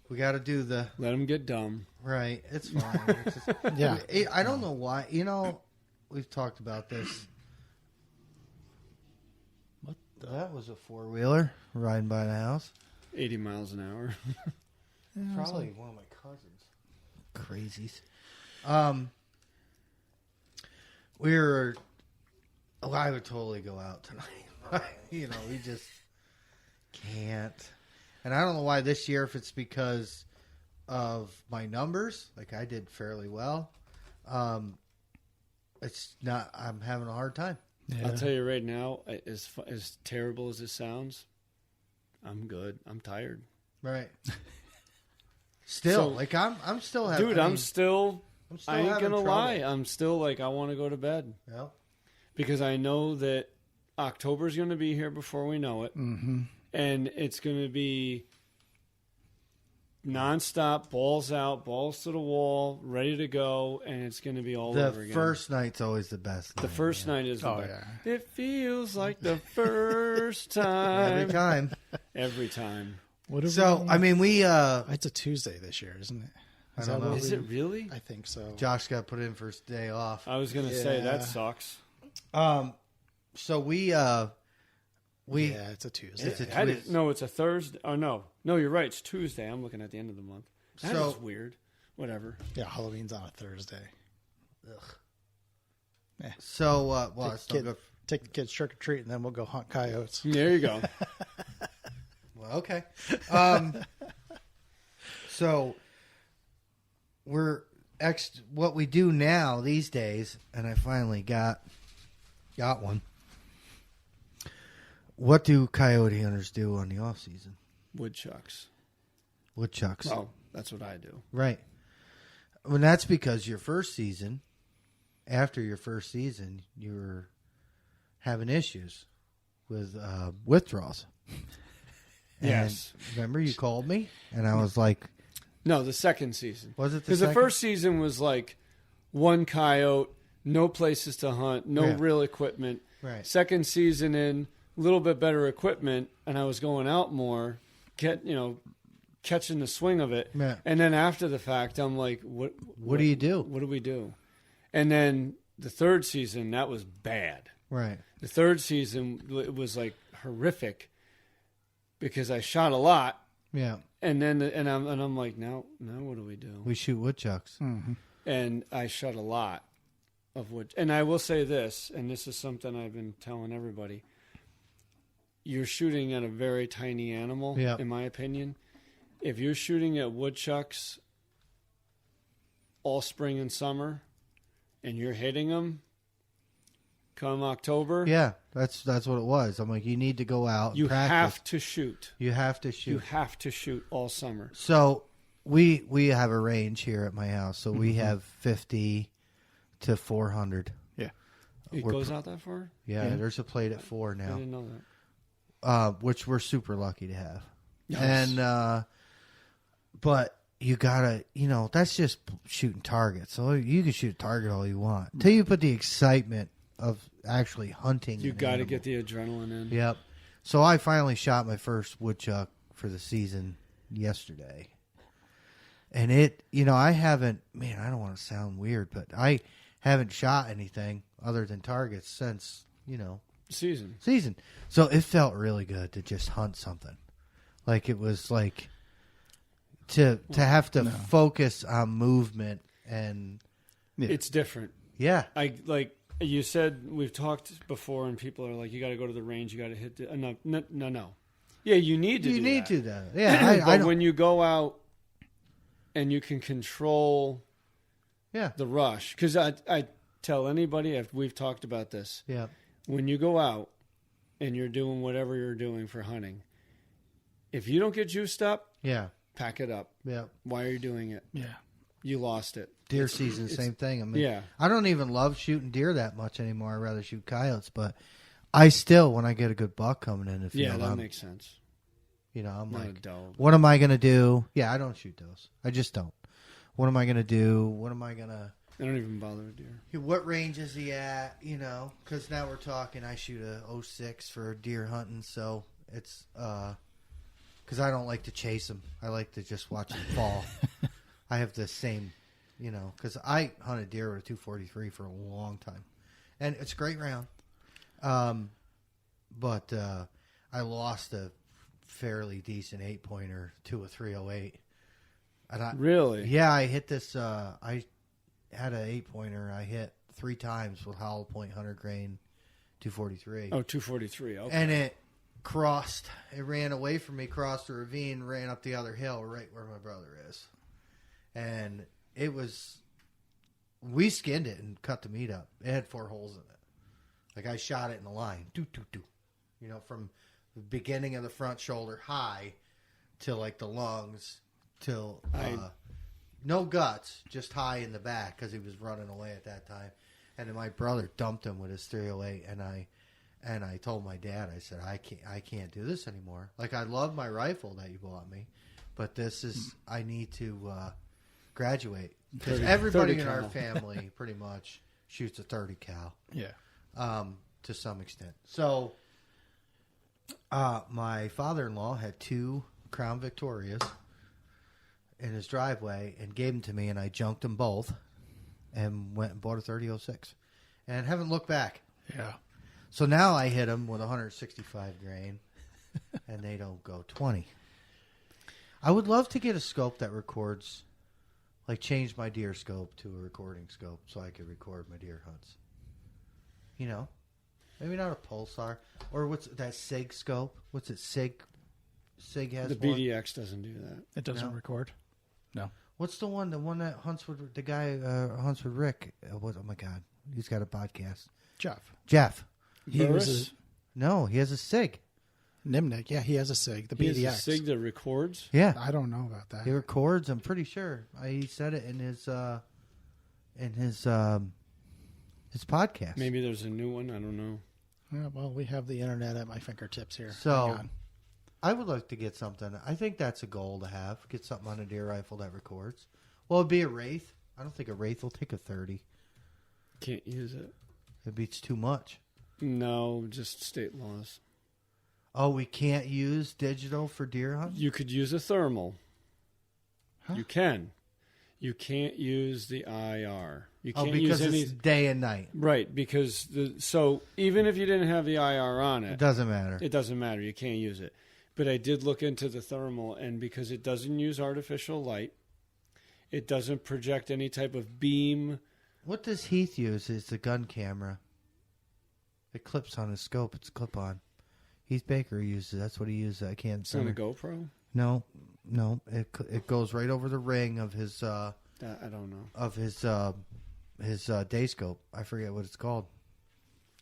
We got to do the Let them get dumb. right. It's fine. It's just, Yeah. I don't know why. You know, we've talked about this. What the? That was a 4-wheeler riding by the house. 80 miles an hour. Probably one of my cousins. Crazies. We were. Oh, I would totally go out tonight. You know, we just can't. And I don't know why this year, if it's because of my numbers, like I did fairly well. It's not. I'm having a hard time. Yeah. I'll tell you right now, as terrible as it sounds, I'm good. I'm tired. Right. Still, So- like I'm still having. Dude, I'm still I ain't having gonna trouble. lie. I'm still like, I want to go to bed Well, because I know that October's going to be here before we know it, Mm-hmm. and it's going to be nonstop, balls out, balls to the wall, ready to go, and it's going to be all over the again. first night's always the best. The first night is the Oh, best. yeah. It feels like the first time. every time. Every time. What are So we- I mean, we it's a Tuesday this year, isn't it? I Is don't that know. what Is we- it really? I think so. Josh got put in for his day off. I was going to say Yeah. that sucks. So we Yeah, it's a Tuesday. It's a That twist. is- no, it's a Thursday. Oh, no. No, you're right. It's Tuesday. I'm looking at the end of the month. That is So- weird. Whatever. Yeah, Halloween's on a Thursday. so well, it's not Kid- good. Take the kids trick or treat, and then we'll go hunt coyotes. There you go. Well, okay. So we're what we do now these days, and I finally got one. What do coyote hunters do on the off season? Woodchucks. Woodchucks. Well, that's what I do. Right. Well, that's because after your first season, you were having issues with withdrawals. And Yes. remember, you called me, and I was like, No, the second season. was it the Because the second? first season was like one coyote, no places to hunt, no Yeah. real equipment. Right. Second season in, a little bit better equipment, and I was going out more, catching the swing of it. Yeah. And then after the fact, I'm like, what do you do? What do we do? And then the third season, that was bad. Right. The third season, it was like horrific because I shot a lot, Yeah. and then I'm like, now what do we do? We shoot woodchucks. And I shot a lot of wood. And I will say this, and this is something I've been telling everybody: you're shooting at a very tiny animal, Yeah. in my opinion. If you're shooting at woodchucks all spring and summer, and you're hitting them come October, Yeah, that's what it was. I'm like, you need to go out and you practice. have to shoot. You have to shoot. You have to shoot all summer. So we have a range here at my house. So we have 50 to 400. Yeah. It We're goes out that far? Yeah, Yeah. there's a plate at 4 I now, didn't know that. which we're super lucky to have. Yes. And but you gotta, that's just shooting targets. So you can shoot a target all you want until you put the excitement of actually hunting. You an got to animal. get the adrenaline in. Yep. So I finally shot my first woodchuck for the season yesterday. And I haven't, man, I don't want to sound weird, but I haven't shot anything other than targets since, Season. season. So it felt really good to just hunt something. Like it was like to have to focus on movement and It's different. yeah. I like you said. We've talked before, and people are like, "You got to go to the range. You got to hit the no. Yeah, you need to. You do need that. to though. Yeah, But when you go out and you can control yeah, the rush, because I tell anybody, we've talked about this. yeah, When you go out and you're doing whatever you're doing for hunting, if you don't get juiced up, yeah, pack it up. yeah. Why are you doing it? Yeah. You lost it. Deer season, same thing. I mean, Yeah. I don't even love shooting deer that much anymore. I'd rather shoot coyotes, but I still, when I get a good buck coming in, That makes sense. I'm Not a like, dog. what am I gonna do? Yeah, I don't shoot those. I just don't. What am I gonna do? What am I gonna? I don't even bother with deer. What range is he at? Because now we're talking. I shoot a 06 for deer hunting, so it's because I don't like to chase them. I like to just watch them fall. I have the same, because I hunted deer with a 243 for a long time, and it's a great round. But I lost a fairly decent 8-pointer to a 308. And Really? Yeah, I hit this. I had an 8-pointer. I hit 3 times with hollow point 100 grain 243. Oh, 243. Okay. And it crossed. It ran away from me, crossed the ravine, ran up the other hill right where my brother is. And it was. We skinned it and cut the meat up. It had 4 holes in it. Like I shot it in a line. From the beginning of the front shoulder high to like the lungs till no guts, just high in the back because he was running away at that time. And then my brother dumped him with his 308, and I told my dad, I said, I can't do this anymore. Like I love my rifle that you bought me, but this is I need to graduate because everybody in our family pretty much shoots a 30 cal. Yeah. To some extent. So, my father-in-law had 2 Crown Victorias in his driveway and gave them to me, and I junked them both and went and bought a 30-06 and haven't looked back. Yeah. So now I hit them with 165 grain, and they don't go 20. I would love to get a scope that records, like change my deer scope to a recording scope so I could record my deer hunts. Maybe not a pulsar. Or what's that SIG scope? What's it? SIG has the one? BDX doesn't do that. It doesn't No. record. No. What's the one? The one that hunts with the guy hunts with Rick. Oh my God, he's got a podcast. Jeff. He was Burris? No, he has a SIG. Nimnik. Yeah, he has a SIG. The He BDX. has a SIG that records. Yeah, I don't know about that. he records. I'm pretty sure he said it in his podcast. Maybe there's a new one. I don't know. Yeah, well, we have the internet at my fingertips here. So- Hang on. I would like to get something. I think that's a goal to have. Get something on a deer rifle that records. Well, it'd be a Wraith. I don't think a Wraith will take a 30. Can't use it. It beats too much. No, just state laws. Oh, we can't use digital for deer hunting? You could use a thermal. Huh? You can. You can't use the IR. You Oh, can't because use any. it's day and night. Right, because so even if you didn't have the IR on It it, doesn't matter. it doesn't matter. You can't use it. But I did look into the thermal, and because it doesn't use artificial light, it doesn't project any type of beam. What does Heath use? It's the gun camera. It clips on his scope. It's clip-on. Heath Baker uses. That's what he uses. I can't. It's not a GoPro. No. It goes right over the ring of his I don't know. of his day scope. I forget what it's called.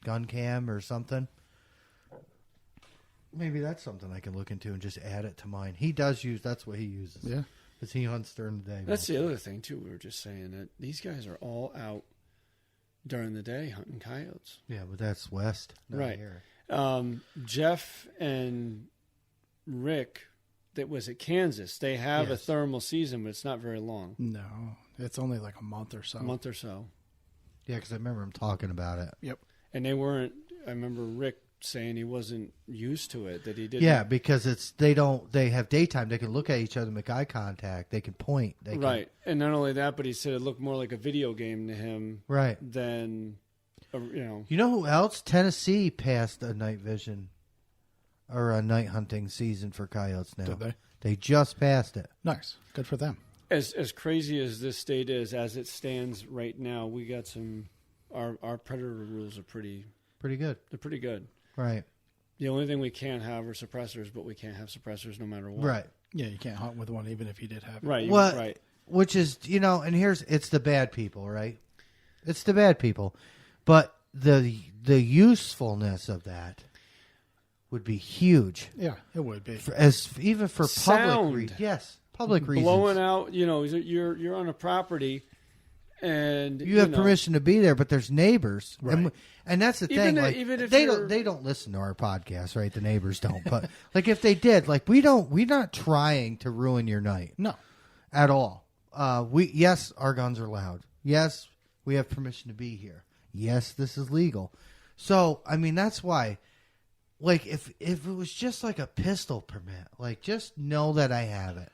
Gun cam or something. Maybe that's something I can look into and just add it to mine. He does use. That's what he uses. Yeah. Because he hunts during the day. That's the other thing too. We were just saying that these guys are all out during the day hunting coyotes. Yeah, but that's west, not Right. here. Jeff and Rick, that was at Kansas. They have a Yes. thermal season, but it's not very long. No, it's only like a month or so. A month or so. Yeah, because I remember him talking about it. Yep. And they weren't. I remember Rick saying he wasn't used to it. That he didn't. Yeah, because they have daytime. They can look at each other, make eye contact. They can point. They can, Right. And not only that, but he said it looked more like a video game to him Right. than, You know who else? Tennessee passed a night vision or a night hunting season for coyotes now. Did they? They just passed it. Nice. Good for them. As crazy as this state is, as it stands right now, we got some. Our predator rules are pretty good. They're pretty good. Right. The only thing we can't have are suppressors, but we can't have suppressors no matter what. Right. Yeah, you can't hunt with one even if you did have it. Right. Well, right. Which is, and it's the bad people, right? It's the bad people. But the usefulness of that would be huge. Yeah, it would be. Even for Sound. Public reasons. Blowing out, you're on a property and you have permission to be there, but there's neighbors. Right. And that's the Even thing. if- even if they you're- don't listen to our podcast, right? The neighbors don't. But like if they did, we're not trying to ruin your night. No. At all. Yes, our guns are loud. Yes, we have permission to be here. Yes, this is legal. So, I mean, that's why, if it was just like a pistol permit, just know that I have it.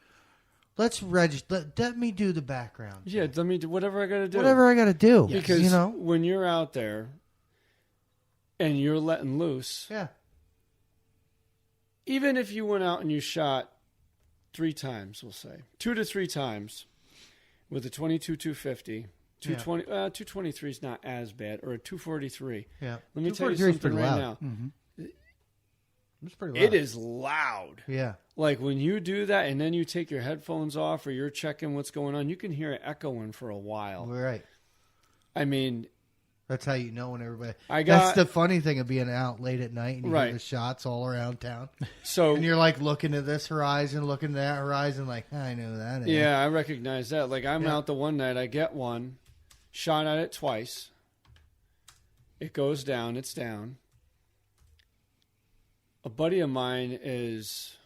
Let's register. Let me do the background. Yeah, let me do whatever I got to do. Whatever I got to do. Because when you're out there and you're letting loose, Yeah. even if you went out and you shot 3 times, we'll say 2 to 3 times with a 22 250, 220, 223 is not as bad, or a 243. Yeah. Let me tell you 243 is something pretty right loud. now. Mm-hmm. It's pretty loud. It is loud. Yeah. Like when you do that and then you take your headphones off or you're checking what's going on, you can hear it echoing for a while. Right. I mean, That's how you know when everybody. I got- That's the funny thing of being out late at night and you Right. hear the shots all around town. so And you're looking at this horizon, looking at that horizon, I know that. yeah, I recognize that. Like I'm Yeah. out the one night, I get one, shot at it twice. It goes down, it's down. A buddy of mine is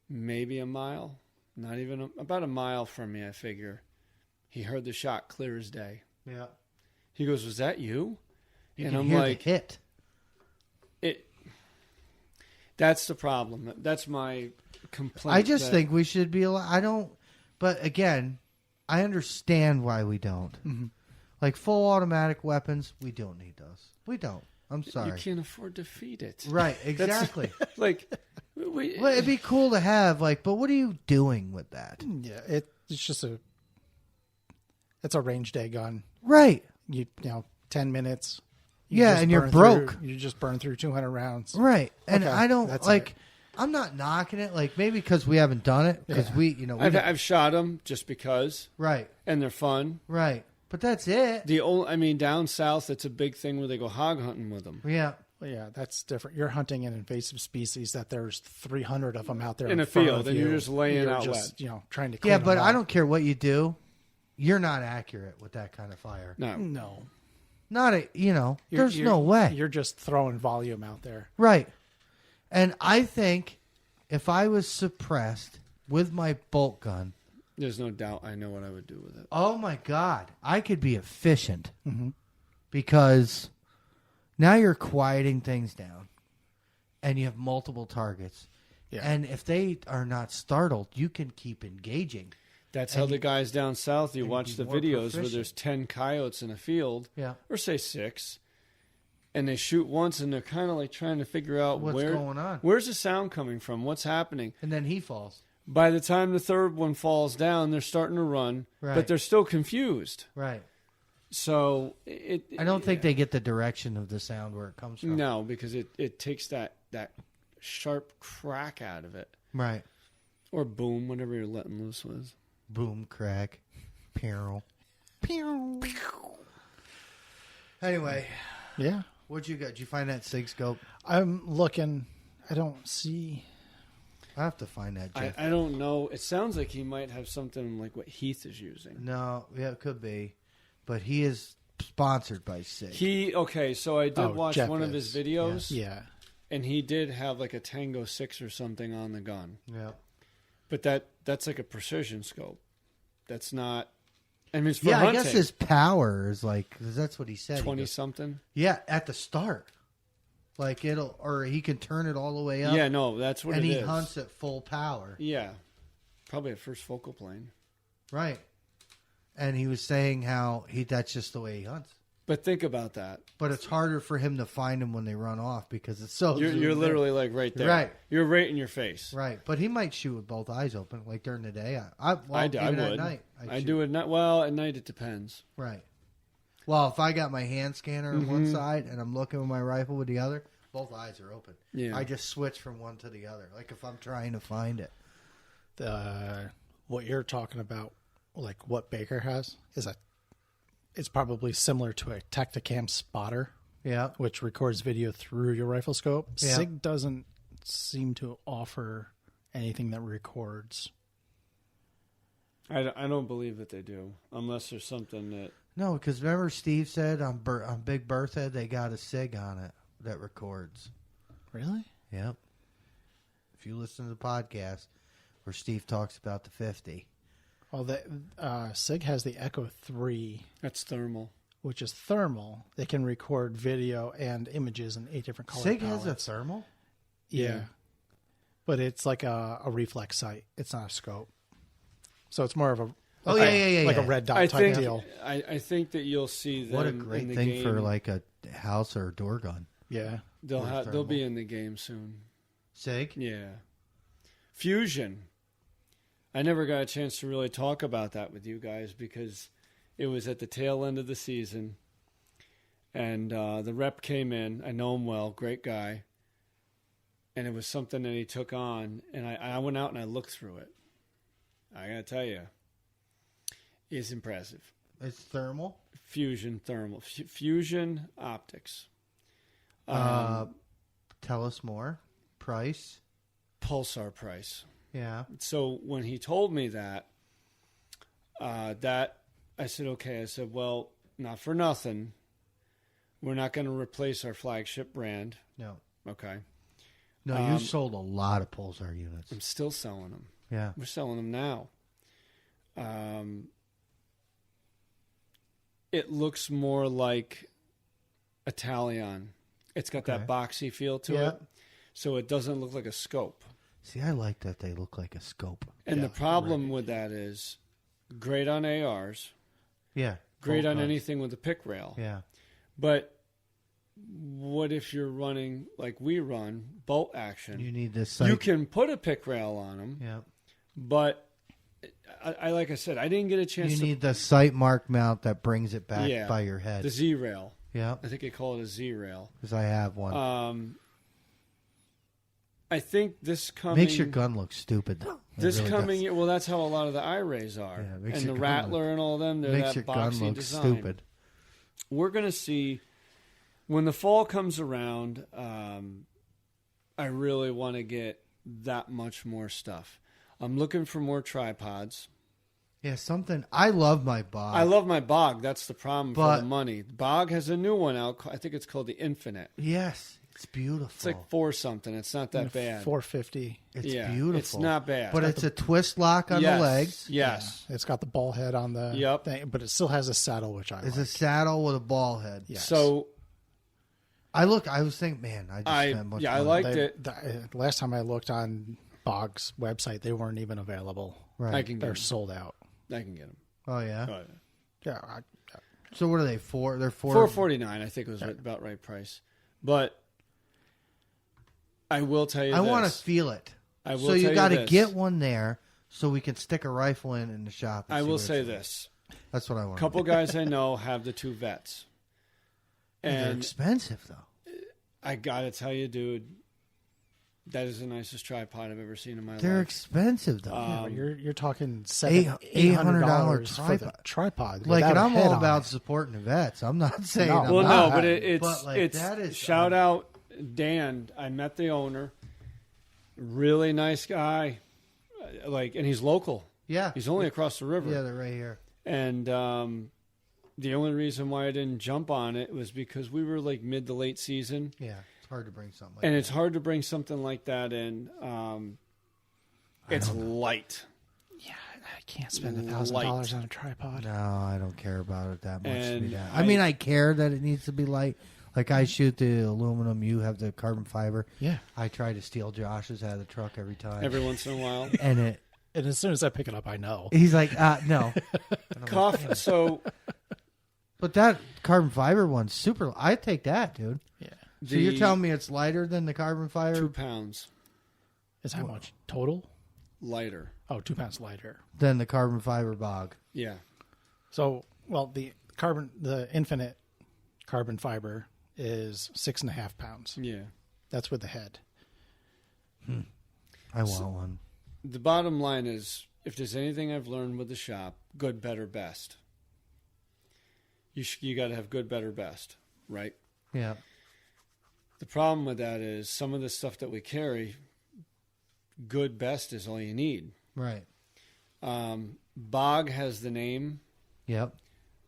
maybe a mile, not even about a mile from me, I figure. He heard the shot clear as day. Yeah. He goes, "Was that you?" You and can I'm hear like, the hit. That's the problem. That's my complaint. I just that- think we should be. I don't. But again, I understand why we don't. Mm-hmm. Like full automatic weapons, we don't need those. We don't. I'm sorry. you can't afford to feed it. Right. Exactly. Like, Well, it'd be cool to have. But what are you doing with that? Yeah, it's just it's a range day gun. Right. 10 minutes. And you're broke. You just burn through 200 rounds. Right. And Okay, I don't that's like. it. I'm not knocking it. Maybe because we haven't done it. Because Yeah. I've shot them just because, right. and they're fun. Right. But that's it. Down south, it's a big thing where they go hog hunting with them. Yeah. Well, yeah, that's different. You're hunting an invasive species that there's 300 of them out there In a front field, of and you. you're just laying You're out just, wet. trying to clean Yeah, them but all. I don't care what you do. You're not accurate with that kind of fire. No. Not a. You're- There's you're- no way. You're just throwing volume out there. Right. And I think if I was suppressed with my bolt gun, There's no doubt I know what I would do with it. oh my God, I could be efficient. Mm-hmm. Because now you're quieting things down and you have multiple targets. Yeah. And if they are not startled, you can keep engaging. That's And how the you- guys down south, you and watch be the more videos where proficient. there's 10 coyotes in a field, Yeah. or say 6, and they shoot once and they're kind of like trying to figure out What's going on? Where's the sound coming from? What's happening? And then he falls. By the time the third one falls down, they're starting to run, Right. but they're still confused. Right. So I don't think they get the direction of the sound where it comes from. No, because it takes that sharp crack out of it. Right. Or boom, whatever you're letting loose with. Boom, crack, peril. Pew. Anyway, Yeah. what'd you got? Did you find that SIG scope? I'm looking. I don't see. I have to find that, Jeff. I don't know. It sounds like he might have something like what Heath is using. No, yeah, it could be. But he is sponsored by SIG. So I did watch Jeff one of his is. videos, Yeah. and he did have like a Tango 6 or something on the gun. Yeah. But that's like a precision scope. That's not. I mean, it's for Yeah, hunting. I guess his power is 'cause that's what he said. He 20 goes, something. yeah, at the start. Or he can turn it all the way up. Yeah, no, that's what and it he is. hunts at full power. Yeah, probably at first focal plane. Right. And he was saying how that's just the way he hunts. But think about that. But it's harder for him to find them when they run off because it's so. You're literally like right there. Right. You're right in your face. Right. But he might shoot with both eyes open, like during the day. I would. At night. I do at night. Well, at night it depends. Right. Well, if I got my hand scanner on one side and I'm looking with my rifle with the other, both eyes are open. Yeah. I just switch from one to the other, like if I'm trying to find it. What you're talking about, like what Baker has, it's probably similar to a Tacticam spotter, Yeah. which records video through your rifle scope. Yeah. SIG doesn't seem to offer anything that records. I don't believe that they do, unless there's something that. No, because remember Steve said on Big Bertha they got a SIG on it that records. Really? Yep. If you listen to the podcast where Steve talks about the 50. Well, SIG has the Echo 3, That's thermal. which is thermal. They can record video and images in 8 different color SIG palettes. has a thermal? Yeah. But it's like a reflex sight. It's not a scope. So it's more of a like a red dot type deal. I think that you'll see them. What a great in the thing game. for like a house or a door gun. Yeah. They'll be in the game soon. SIG? Yeah. Fusion. I never got a chance to really talk about that with you guys because it was at the tail end of the season. And the rep came in. I know him well. Great guy. And it was something that he took on. And I went out and I looked through it. I got to tell you, it's impressive. It's thermal? Fusion thermal. Fusion optics. Tell us more. Price? Pulsar price. Yeah. So when he told me that I said, okay. I said, well, not for nothing. We're not going to replace our flagship brand. No. Okay. No, you sold a lot of Pulsar units. I'm still selling them. Yeah. We're selling them now. It looks more like a Talion. It's got that boxy feel to it. So it doesn't look like a scope. See, I like that they look like a scope. And the problem with that is great on ARs. Yeah. Great bolt on gun. anything with a pick rail. Yeah. But what if you're running like we run, bolt action? You need this. You can put a pick rail on them. Yeah. But I like I said, I didn't get a chance You to... need the sight mark mount that brings it back Yeah, by your head. the Z rail. Yeah. I think they call it a Z rail. Because I have one. I think this coming... Makes your gun look stupid, though. It This really coming does. year, well, that's how a lot of the I-rays are. Yeah, it makes and your the gun Rattler look- and all them, they're Makes that your boxy gun look design. stupid. We're going to see... When the fall comes around, I really want to get that much more stuff. I'm looking for more tripods. Yeah, something. I love my Bog. I love my Bog. That's the problem for But- the money. Bog has a new one out. I think it's called the Infinite. Yes, it's beautiful. It's like 4 something. It's not that bad. 450. It's Yeah, beautiful. it's not bad. But it's a twist lock on Yes, the legs. Yes. Yeah. It's got the ball head on the Yep. thing, but it still has a saddle, which I It's like. a saddle with a ball head. Yes. So I was thinking, man, I just spent much I money. liked They- it. last time I looked on Bog's website, they weren't even available. Right. I can get They're 'em. sold out. I can get them. Oh, yeah? Oh, yeah. Yeah, So what are they, four? They're four? $449, I think it was about right price. But I will tell you I this. want to feel it. I will So tell you you got to this. get one there so we can stick a rifle in the shop. And I see will what say it's like. this. That's what I want. A couple guys I know have the 2 vets. They're And expensive, though. I got to tell you, dude, that is the nicest tripod I've ever seen in my They're life. expensive, though. yeah, but you're talking $800 for the tripod. Like, without and a I'm head all on about it. supporting the vets. I'm not saying No. I'm Well, not. no, but it's But, like, it's that is, shout out Dan. I met the owner, really nice guy, and he's local. Yeah. He's only across the river. Yeah, they're right here. And the only reason why I didn't jump on it was because we were like mid to late season, Yeah, it's hard to bring something like and that. it's hard to bring something like that in. It's light. Yeah, I can't spend $1,000 on a tripod. No, I don't care about it that much. To be And that. I mean, I care that it needs to be light. Like, I shoot the aluminum. You have the carbon fiber. Yeah. I try to steal Josh's out of the truck every time. Every once in a while. And And as soon as I pick it up, I know. he's like, no. And I'm like, Cough. So But that carbon fiber one's super. I'd take that, dude. Yeah. So you're telling me it's lighter than the carbon fiber? 2 pounds Is how much total? lighter. Oh, 2 pounds lighter. Than the carbon fiber bog. Yeah. So, well, the infinite carbon fiber is 6.5 pounds. Yeah. That's with the head. I want one. The bottom line is, if there's anything I've learned with the shop, good, better, best. You got to have good, better, best, right? Yeah. The problem with that is some of the stuff that we carry, good, best is all you need. Right. Bog has the name, Yep.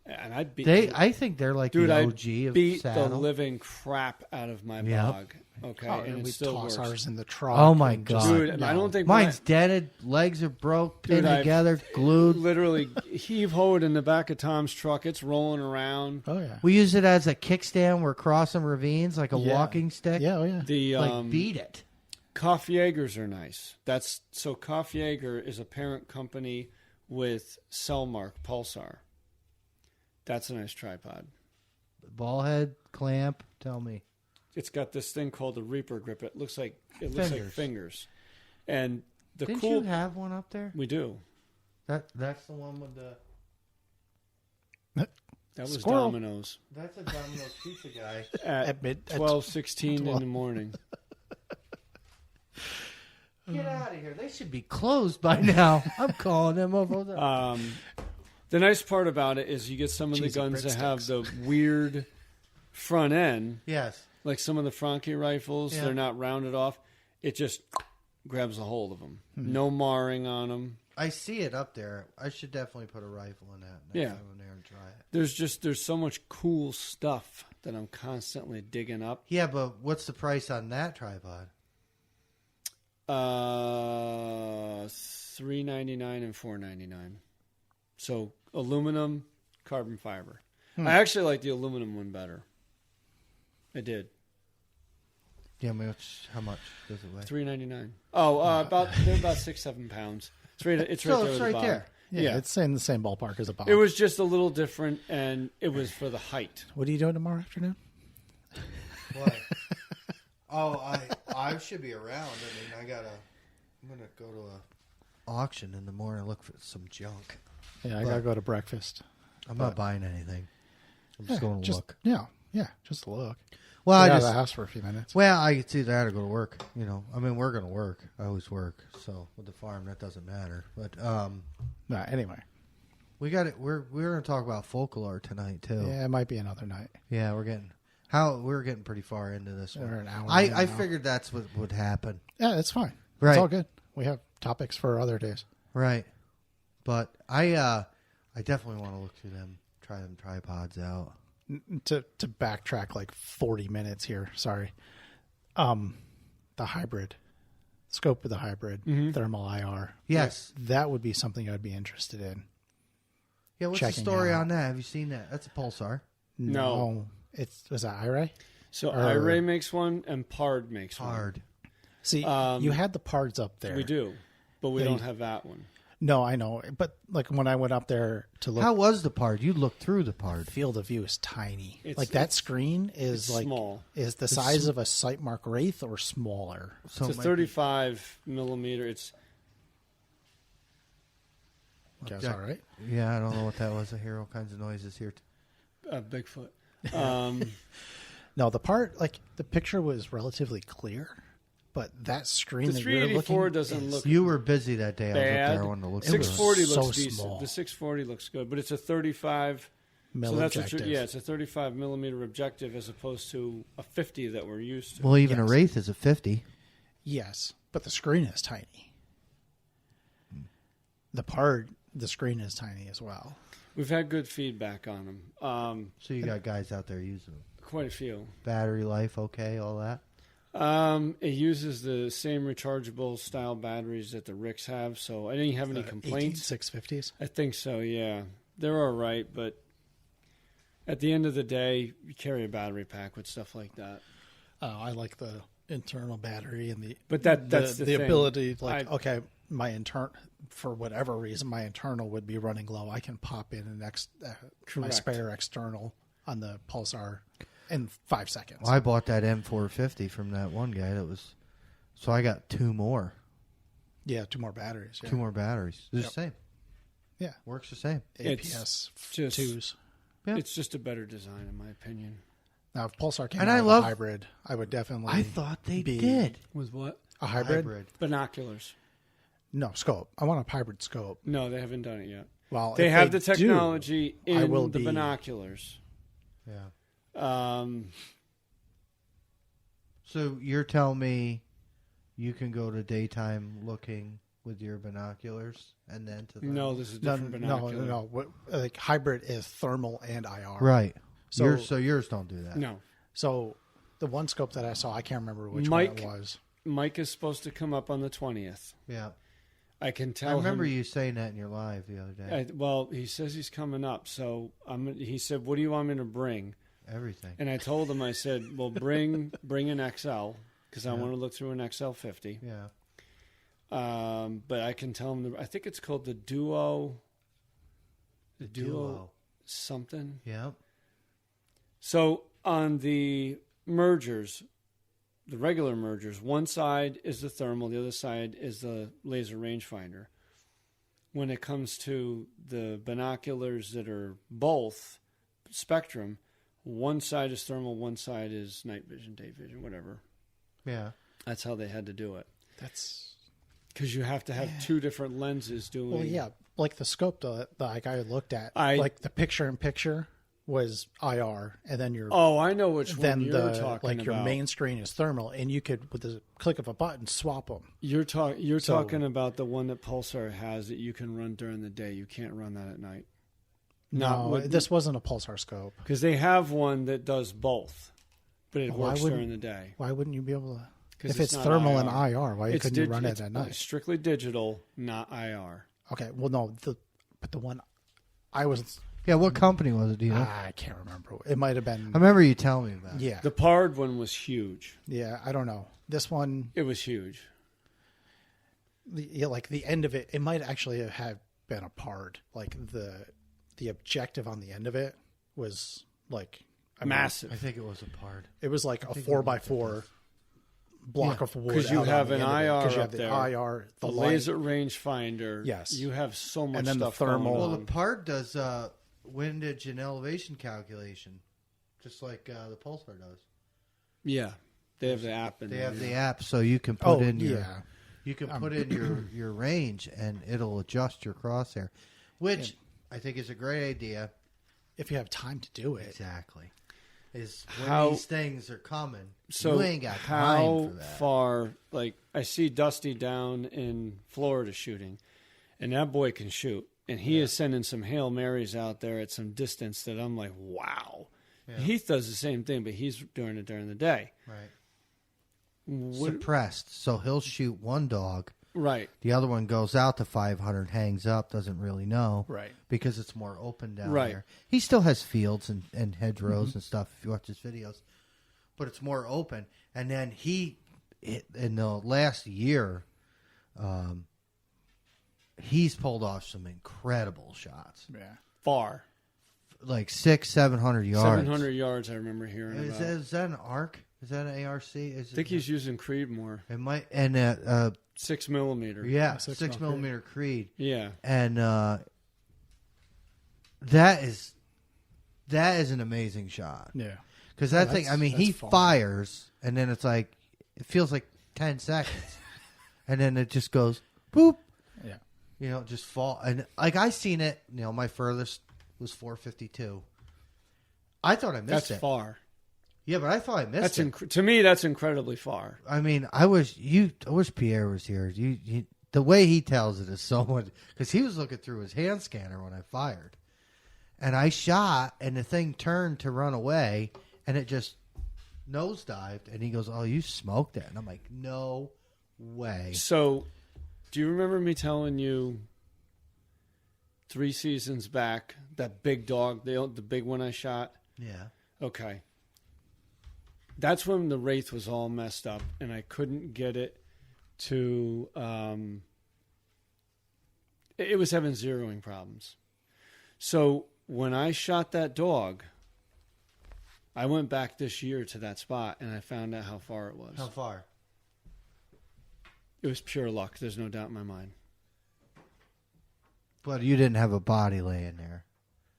and I'd beat. I think they're like Dude, the I OG of beat saddle. the living crap out of my Yep. bog. Okay, Oh, and we it still toss works. ours in the truck. Oh, my and just- God. Dude, I don't think Mine's dented, legs are broke, pinned Dude, I've together, glued. literally heave-ho it in the back of Tom's truck. It's rolling around. Oh yeah. We use it as a kickstand. We're crossing ravines like a Yeah. walking stick. Yeah. Oh yeah. The Like beat it. Kaufjägers are nice. So Kaufjäger is a parent company with Cellmark Pulsar. That's a nice tripod. Ball head, clamp. Tell me. It's got this thing called the Reaper grip. It looks like fingers. And the Didn't cool you have one up there? we do. That's the one with the. That was Squirrel. Domino's That's a Domino's pizza guy. at 12:16 in the morning. Get out of here! They should be closed by now. I'm calling them over. The nice part about it is you get some of the Cheesy guns that have breadsticks. the weird front end, Yes. like some of the Franke rifles. Yeah. They're not rounded off. It just grabs a hold of them. No marring on them. I see it up there. I should definitely put a rifle in that. Next Yeah. time I'm there and try it. There's so much cool stuff that I'm constantly digging up. Yeah, but what's the price on that tripod? $3.99 and $4.99. So aluminum, carbon fiber. I actually like the aluminum one better. I did. Yeah, how much does it weigh? $3.99. Oh, they're about 6-7 pounds. It's right. It's right So there. it's at the right bottom. there. Yeah, it's in the same ballpark as a bomb. It was just a little different, and it was for the height. What are you doing tomorrow afternoon? What? I should be around. I mean, I'm gonna go to a auction in the morning and look for some junk. Yeah, I gotta go to breakfast. I'm not buying anything. I'm just going to look. Yeah, just a look. Well, Get I out of just the house for a few minutes. I could see that or go to work. You know, I mean, we're gonna work. I always work. So with the farm, that doesn't matter. But No, anyway. we got it. We're gonna talk about folklore tonight too. Yeah, it might be another night. Yeah, we're getting pretty far into this one. We're an hour in I now. figured that's what would happen. Yeah, it's fine. Right. It's all good. We have topics for other days. Right. But I definitely want to look through them, try them tripods out. To backtrack like 40 minutes here, sorry. The hybrid, scope of the hybrid, thermal IR. Yes. That would be something I'd be interested in. Yeah, what's Checking the story out. on that? Have you seen that? That's a pulsar. No. Was that IRA? So IRA makes one, and PARD makes one. Hard. See, you had the parts up there. We do, but we They- don't have that one. No, I know. But like when I went up there to look, How was the part? You looked through the part. field of view is tiny. It's- like that it's- screen is it's like small. is the size of a Sightmark Wraith or smaller. So It's it a might 35 millimeter. It's That's Yeah. all right. be- yeah, I don't know what that was. I hear all kinds of noises here. Bigfoot. No, the picture was relatively clear, but that screen The that you're 384 looking doesn't is- look You were busy that day. I was up bad. there. I wanted to look. It was 640 looks so decent. small. The 640 looks good, but it's a 35. mill So that's objective. it's a 35 millimeter objective as opposed to a 50 that we're used to. Well, even a Yes. Wraith is a 50. Yes, but the screen is tiny. The screen is tiny as well. We've had good feedback on them. So you got guys out there using them. Quite a few. Battery life, okay, all that. It uses the same rechargeable style batteries that the Ricks have, so I didn't have any complaints. 18650s. I think so, yeah. They're all right, but at the end of the day, you carry a battery pack with stuff like that. I like the internal battery and the But that's the thing. ability. I- Okay, my for whatever reason, my internal would be running low, I can pop in my Correct. spare external on the Pulsar in 5 seconds. Well, I bought that M450 from that one guy. So I got 2 more. Yeah, 2 more batteries. Yeah. 2 more batteries. It's the same. Yeah. Works the same. APS just- 2s. Yeah. It's just a better design, in my opinion. Now, if Pulsar came And out I with love- a hybrid, I would definitely. I thought they be- did. With what? A hybrid? Binoculars. No, scope. I want a hybrid scope. No, they haven't done it yet. Well, They if have the do, technology I in will the be- binoculars. Yeah. So you're telling me you can go to daytime looking with your binoculars and then to the... No, this is No, different no, binocular. no. What, like hybrid is thermal and IR. Right. So- Yours don't do that. No. So the one scope that I saw, I can't remember which Mike- one it was. Mike is supposed to come up on the 20th. Yeah. I can I tell remember him. you saying that in your live the other day. Well, he says he's coming up, so he said, "What do you want me to bring?" Everything. And I told him, I said, "Well, bring an XL because I Yeah. want to look through an XL50." Yeah. But I can tell him. I think it's called the Duo. The Duo something. Yeah. So on the mergers, the regular mergers, one side is the thermal, the other side is the laser rangefinder. When it comes to the binoculars that are both spectrum, one side is thermal, one side is night vision, day vision, whatever. Yeah. That's how they had to do it. That's Because you have to have 2 different lenses doing. well, yeah. Like the scope that like I looked at, I- like the picture-in-picture was IR, and then your Oh, I know which one then you're the talking like about. your main screen is thermal, and you could with the click of a button swap them. You're So- talking about the one that Pulsar has that you can run during the day. You can't run that at night. No, this wasn't a Pulsar scope. Because they have one that does both, but it Why works wouldn't- during the day. Why wouldn't you be able to? 'Cause If it's not thermal IR. and IR, why couldn't you run it it's at night? strictly digital, not IR. Okay, well, no, but the one I was, Yeah, what company was it, do you know? I can't remember. It might have been. I remember you telling me about it. Yeah, The Pard one was huge. yeah. I don't know. This one, It was huge. like the end of it, it might actually have been a Pard. Like the objective on the end of it was like Massive. I think it was a Pard. It was like a think 4x4 block of wood. 'Cause you out have on the an end of it. IR 'Cause you up have the there. IR, the light. laser rangefinder. Yes. You have so much And then the stuff thermal. going Well, on. the Pard does windage and elevation calculation, just like the Pulsar does. Yeah. They have the app in They there. have the app, so you can put Oh, in your yeah. you can put in your range, and it'll adjust your crosshair, which I think is a great idea. If you have time to do it. Exactly, is when How- these things are coming. So you ain't got how time for that. far? Like I see Dusty down in Florida shooting, and that boy can shoot, and he is sending some Hail Marys out there at some distance that I'm like, wow. Yeah. Heath does the same thing, but he's doing it during the day. Right, What- suppressed. So he'll shoot one dog. right. The other one goes out to 500, hangs up, doesn't really know. Right. Because it's more open down Right. there. He still has fields and hedgerows and stuff if you watch his videos. But it's more open. And then in the last year, he's pulled off some incredible shots. Yeah. Far. Like 600-700 yards. 700 yards, I remember hearing about. Is that an ARC? Is that an ARC? I think he's using Creed more. It might, and 6 millimeter. yeah, 6 6 millimeter Creed. Yeah. And that is an amazing shot. Yeah. Because that Oh, thing, I mean, that's he far. fires, and then it's like, it feels like 10 seconds. And then it just goes, boop, Yeah. just fall. And like, I seen it, my furthest was 452. I thought I missed That's it. far. Yeah, but I thought I missed it. To me, that's incredibly far. I mean, I wish Pierre was here. The way he tells it is so much, because he was looking through his hand scanner when I fired. And I shot, and the thing turned to run away, and it just nosedived. And he goes, "Oh, you smoked it." And I'm like, "No way." So, do you remember me telling you 3 seasons back that big dog, the big one I shot? Yeah. Okay. That's when the Wraith was all messed up, and I couldn't get it to It was having zeroing problems. So when I shot that dog, I went back this year to that spot and I found out how far it was. How far? It was pure luck. There's no doubt in my mind. But you didn't have a body laying there.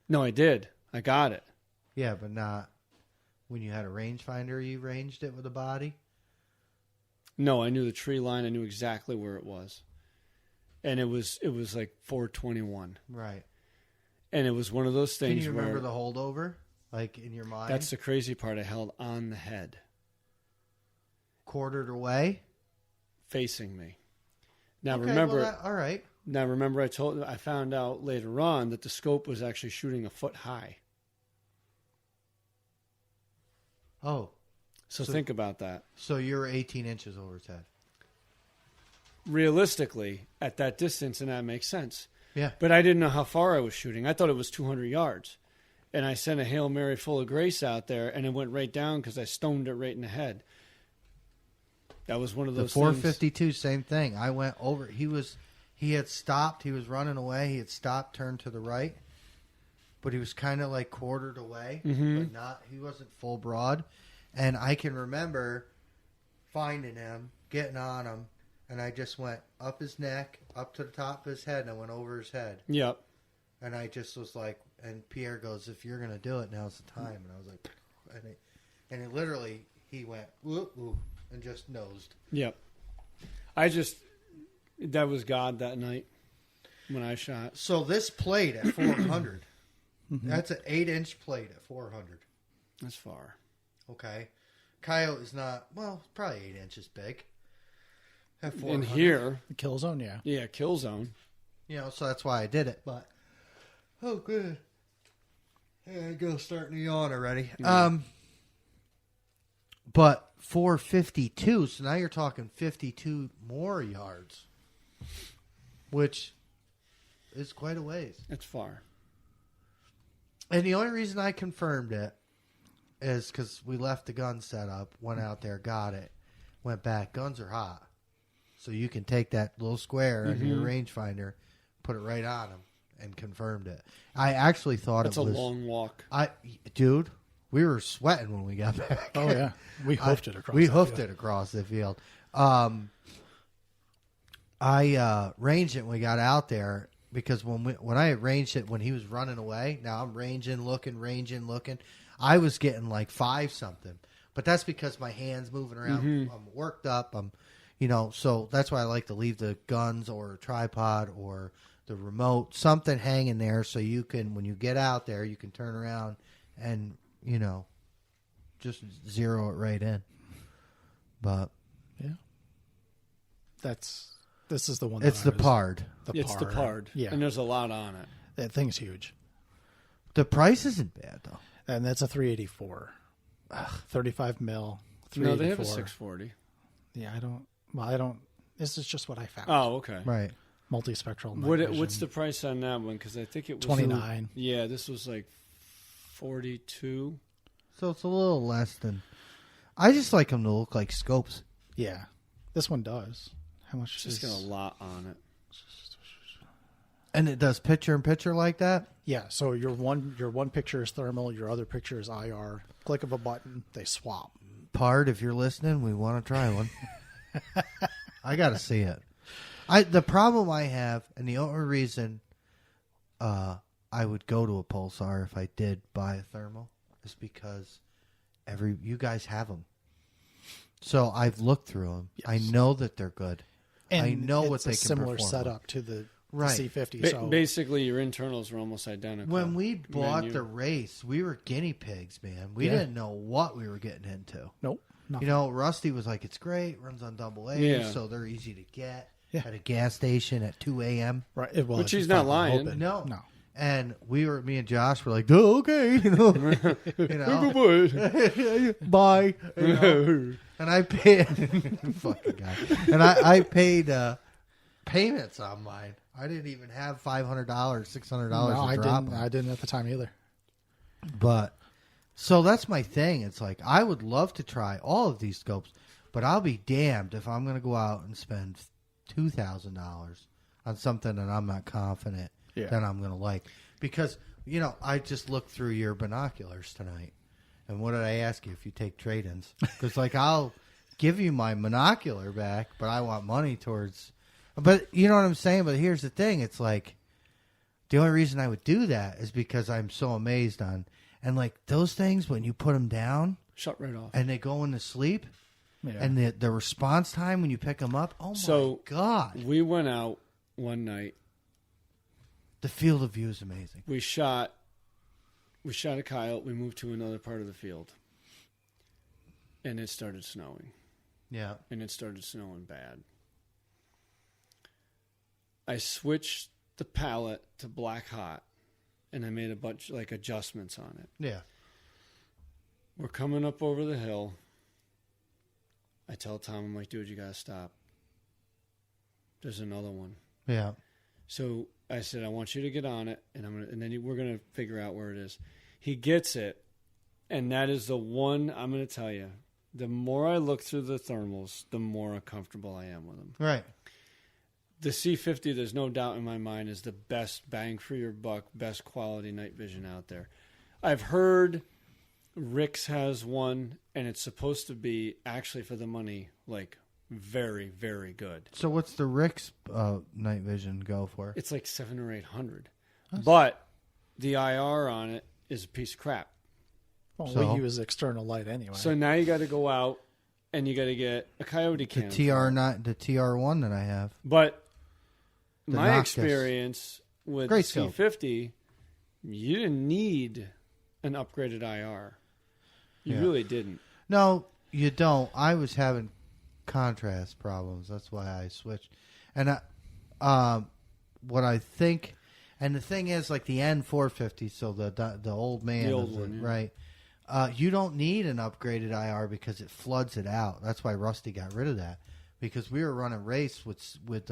No, I did. I got it. Yeah, but not when you had a rangefinder. You ranged it with a body. No, I knew the tree line. I knew exactly where it was, and it was like 421. Right. And it was one of those things. Can you remember where, the holdover, like in your mind? That's the crazy part. I held on the head, quartered away, facing me. Now okay, remember, well, all right. Now remember, I found out later on that the scope was actually shooting a foot high. Oh, so think about that. So you're 18 inches over his head. Realistically, at that distance, and that makes sense. Yeah. But I didn't know how far I was shooting. I thought it was 200 yards. And I sent a Hail Mary full of grace out there, and it went right down because I stoned it right in the head. That was one of those The 452, same thing. I went over. He had stopped. He was running away. He had stopped, turned to the right. But he was kind of like quartered away. But not. He wasn't full broad. And I can remember finding him, getting on him, and I just went up his neck, up to the top of his head, and I went over his head. Yep. And I just was like, and Pierre goes, if you're going to do it, now's the time. And I was like, and it literally, he went, whoop, whoop, and just nosed. Yep. That was God that night when I shot. So this plate at 400, that's an 8-inch plate at 400. That's far. Okay. Coyote is not, well, probably 8 inches big. At 400. In here. The kill zone, yeah. Yeah, kill zone. You know, so that's why I did it. But, oh, good. Yeah, I go starting to yawn already. But 452, so now you're talking 52 more yards, which is quite a ways. It's far. And the only reason I confirmed it is because we left the gun set up, went out there, got it, went back. Guns are hot. So you can take that little square on your rangefinder, put it right on them, and confirmed it. I actually thought That's it was... a long walk. Dude, we were sweating when we got back. Oh, yeah. We hoofed it across We the hoofed field. it across the field. I ranged it when we got out there because when I ranged it when he was running away, now I'm ranging, looking. I was getting like 5-something. But that's because my hand's moving around. I'm worked up. So that's why I like to leave the guns or a tripod or the remote, something hanging there so you can, when you get out there, you can turn around and, just zero it right in. But yeah, this is the one. It's the pard. It's the pard. Yeah, and there's a lot on it. That thing's huge. The price isn't bad though, and that's a 384, 35 mil. No, they have a 640. Yeah, I don't. This is just what I found. Oh, okay. right? Multispectral. What's the price on that one? Because I think it was 29. Yeah, this was like 42. So it's a little less than. I just like them to look like scopes. Yeah, this one does. How much? It's just got a lot on it. And it does picture in picture like that. Yeah. So your one picture is thermal. Your other picture is IR. Click of a button, they swap. Pard, if you're listening, we want to try one. I got to see it. The problem I have, and the only reason I would go to a Pulsar if I did buy a thermal, is because you guys have them. So I've looked through them. Yes. I know that they're good. And I know what they can similar perform. Setup to the right. C50. So basically, your internals are almost identical. When we bought the race, we were guinea pigs, man. We didn't know what we were getting into. Nope. Nothing. Rusty was like, it's great, runs on AA, so they're easy to get at a gas station at 2 a.m. Right. Well, which he's not lying. No. No. And me and Josh were like, oh, okay, bye. And I paid, fucking guy. And I paid payments on mine. I didn't even have $500, $600 to drop. I didn't at the time either. But so that's my thing. It's like I would love to try all of these scopes, but I'll be damned if I'm going to go out and spend $2,000 on something that I'm not confident that I'm going to like. Because, I just looked through your binoculars tonight. And what did I ask you if you take trade-ins? Because, I'll give you my monocular back, but I want money towards... But you know what I'm saying? But here's the thing. It's like, the only reason I would do that is because I'm so amazed on... And, those things, when you put them down... Shut right off. And they go into sleep... Yeah. And the response time when you pick them up, my God. We went out one night. The field of view is amazing. We shot a coyote. We moved to another part of the field. And it started snowing. Yeah. And it started snowing bad. I switched the palette to black hot, and I made a bunch adjustments on it. Yeah. We're coming up over the hill. I tell Tom, I'm like, dude, you got to stop. There's another one. Yeah. So I said, I want you to get on it, and then we're going to figure out where it is. He gets it, and that is the one I'm going to tell you. The more I look through the thermals, the more uncomfortable I am with them. Right. The C50, there's no doubt in my mind, is the best bang for your buck, best quality night vision out there. I've heard... Rick's has one, and it's supposed to be, actually for the money, very, very good. So what's the Rick's night vision go for? It's like 700 or 800. But the IR on it is a piece of crap. Well, we use external light anyway. So now you got to go out, and you got to get a coyote cam. The TR1 that I have. But my experience with C50, you didn't need an upgraded IR. You really didn't. No, you don't. I was having contrast problems. That's why I switched. And what I think, and the thing is, the N450, so the old man, the old one, right? You don't need an upgraded IR because it floods it out. That's why Rusty got rid of that, because we were running race with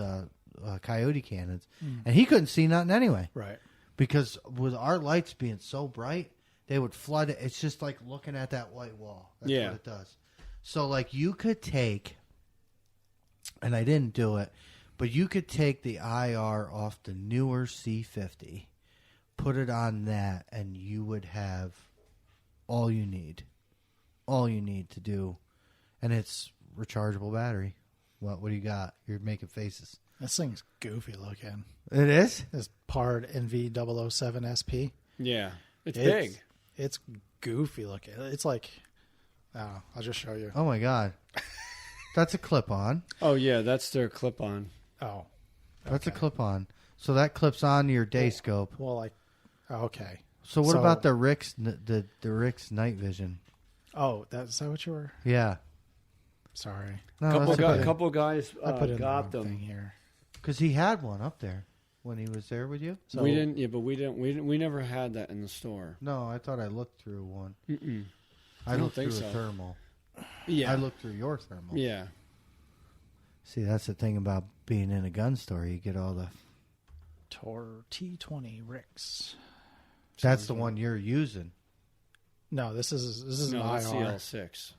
coyote cannons, and he couldn't see nothing anyway. Right. Because with our lights being so bright, they would flood it. It's just like looking at that white wall. That's what it does. So, you could take, and I didn't do it, but you could take the IR off the newer C50, put it on that, and you would have all you need. All you need to do. And it's rechargeable battery. What do you got? You're making faces. This thing's goofy looking. It is? This Pard NV007 SP. Yeah. It's big. It's goofy looking. It's I'll just show you. Oh, my God. That's a clip-on. Oh, yeah. That's their clip-on. Oh. Okay. That's a clip-on. So that clips on to your day scope. Well, okay. So what about the Rick's night vision? Oh, is that what you were? Yeah. Sorry. No, a couple guys got them here. Because he had one up there when he was there with you. So we didn't. Yeah, but we never had that in the store. No, I thought I looked through one. Mm-mm. I looked through a thermal. Yeah, I looked through your thermal. Yeah. See, that's the thing about being in a gun store. You get all the Tor T20 Ricks. That's the one you're using. No, this is an IR. CL6.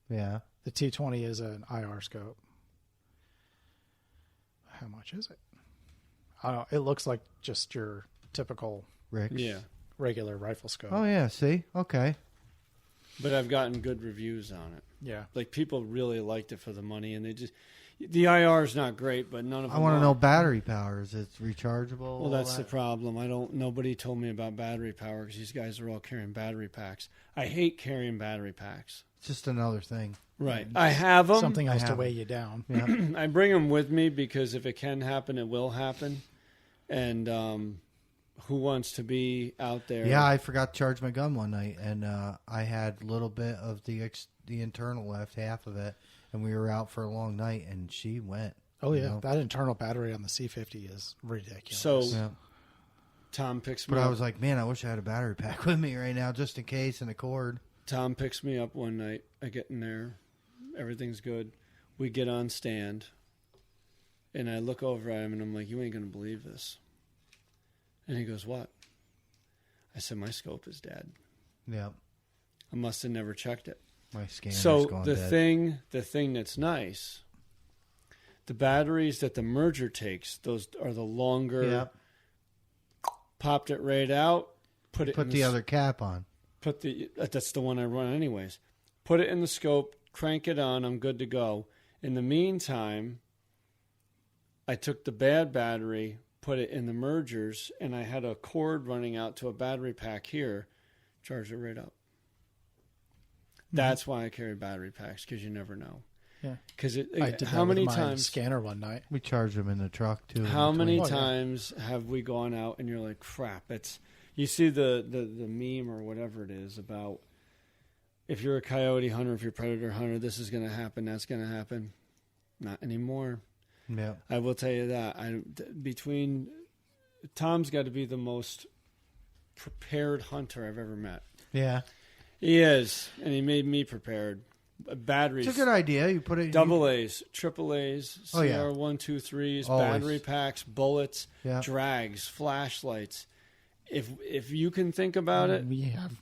Yeah. The T20 is an IR scope. How much is it? I don't know. It looks like just your typical Rick's. Yeah. Regular rifle scope. Oh, yeah. See? Okay. But I've gotten good reviews on it. Yeah. People really liked it for the money, and the IR is not great, but none of them. I want to know battery power. Is it rechargeable? Well, that's the problem. Nobody told me about battery power because these guys are all carrying battery packs. I hate carrying battery packs. It's just another thing. Right. I have them. Something has to weigh you down. Yeah. I bring them with me because if it can happen, it will happen. And who wants to be out there? Yeah, I forgot to charge my gun one night, and I had a little bit of the internal left, half of it, and we were out for a long night, and she went. Oh, yeah. That internal battery on the C50 is ridiculous. So Tom picks me up. But I was like, man, I wish I had a battery pack with me right now just in case, and a cord. Tom picks me up one night. I get in there. Everything's good. We get on stand. And I look over at him, and I'm like, you ain't going to believe this. And he goes, what? I said, my scope is dead. Yeah. I must have never checked it. My scanner's so gone the dead. thing that's nice, The batteries that the merger takes, those are the longer. Yep. Popped it right out. Put the other cap on. That's the one I run anyways. Put it in the scope, crank it on, I'm good to go. In the meantime, I took the bad battery, put it in the mergers, and I had a cord running out to a battery pack here, charged it right up. That's why I carry battery packs, because you never know. Yeah. Because I did how that many with my times scanner one night. We charge them in the truck too. How many yeah. times have we gone out and you're like, crap, you see the meme or whatever it is about if you're a coyote hunter, if you're a predator hunter, this is going to happen, that's going to happen. Not anymore. Yeah. I will tell you that. Tom's got to be the most prepared hunter I've ever met. Yeah. He is, and he made me prepared. Batteries. It's a good idea. You put it in Double A's, triple A's, CR Oh, yeah. 123s, Always. battery packs, bullets, Yeah. drags, flashlights. If you can think about it, We have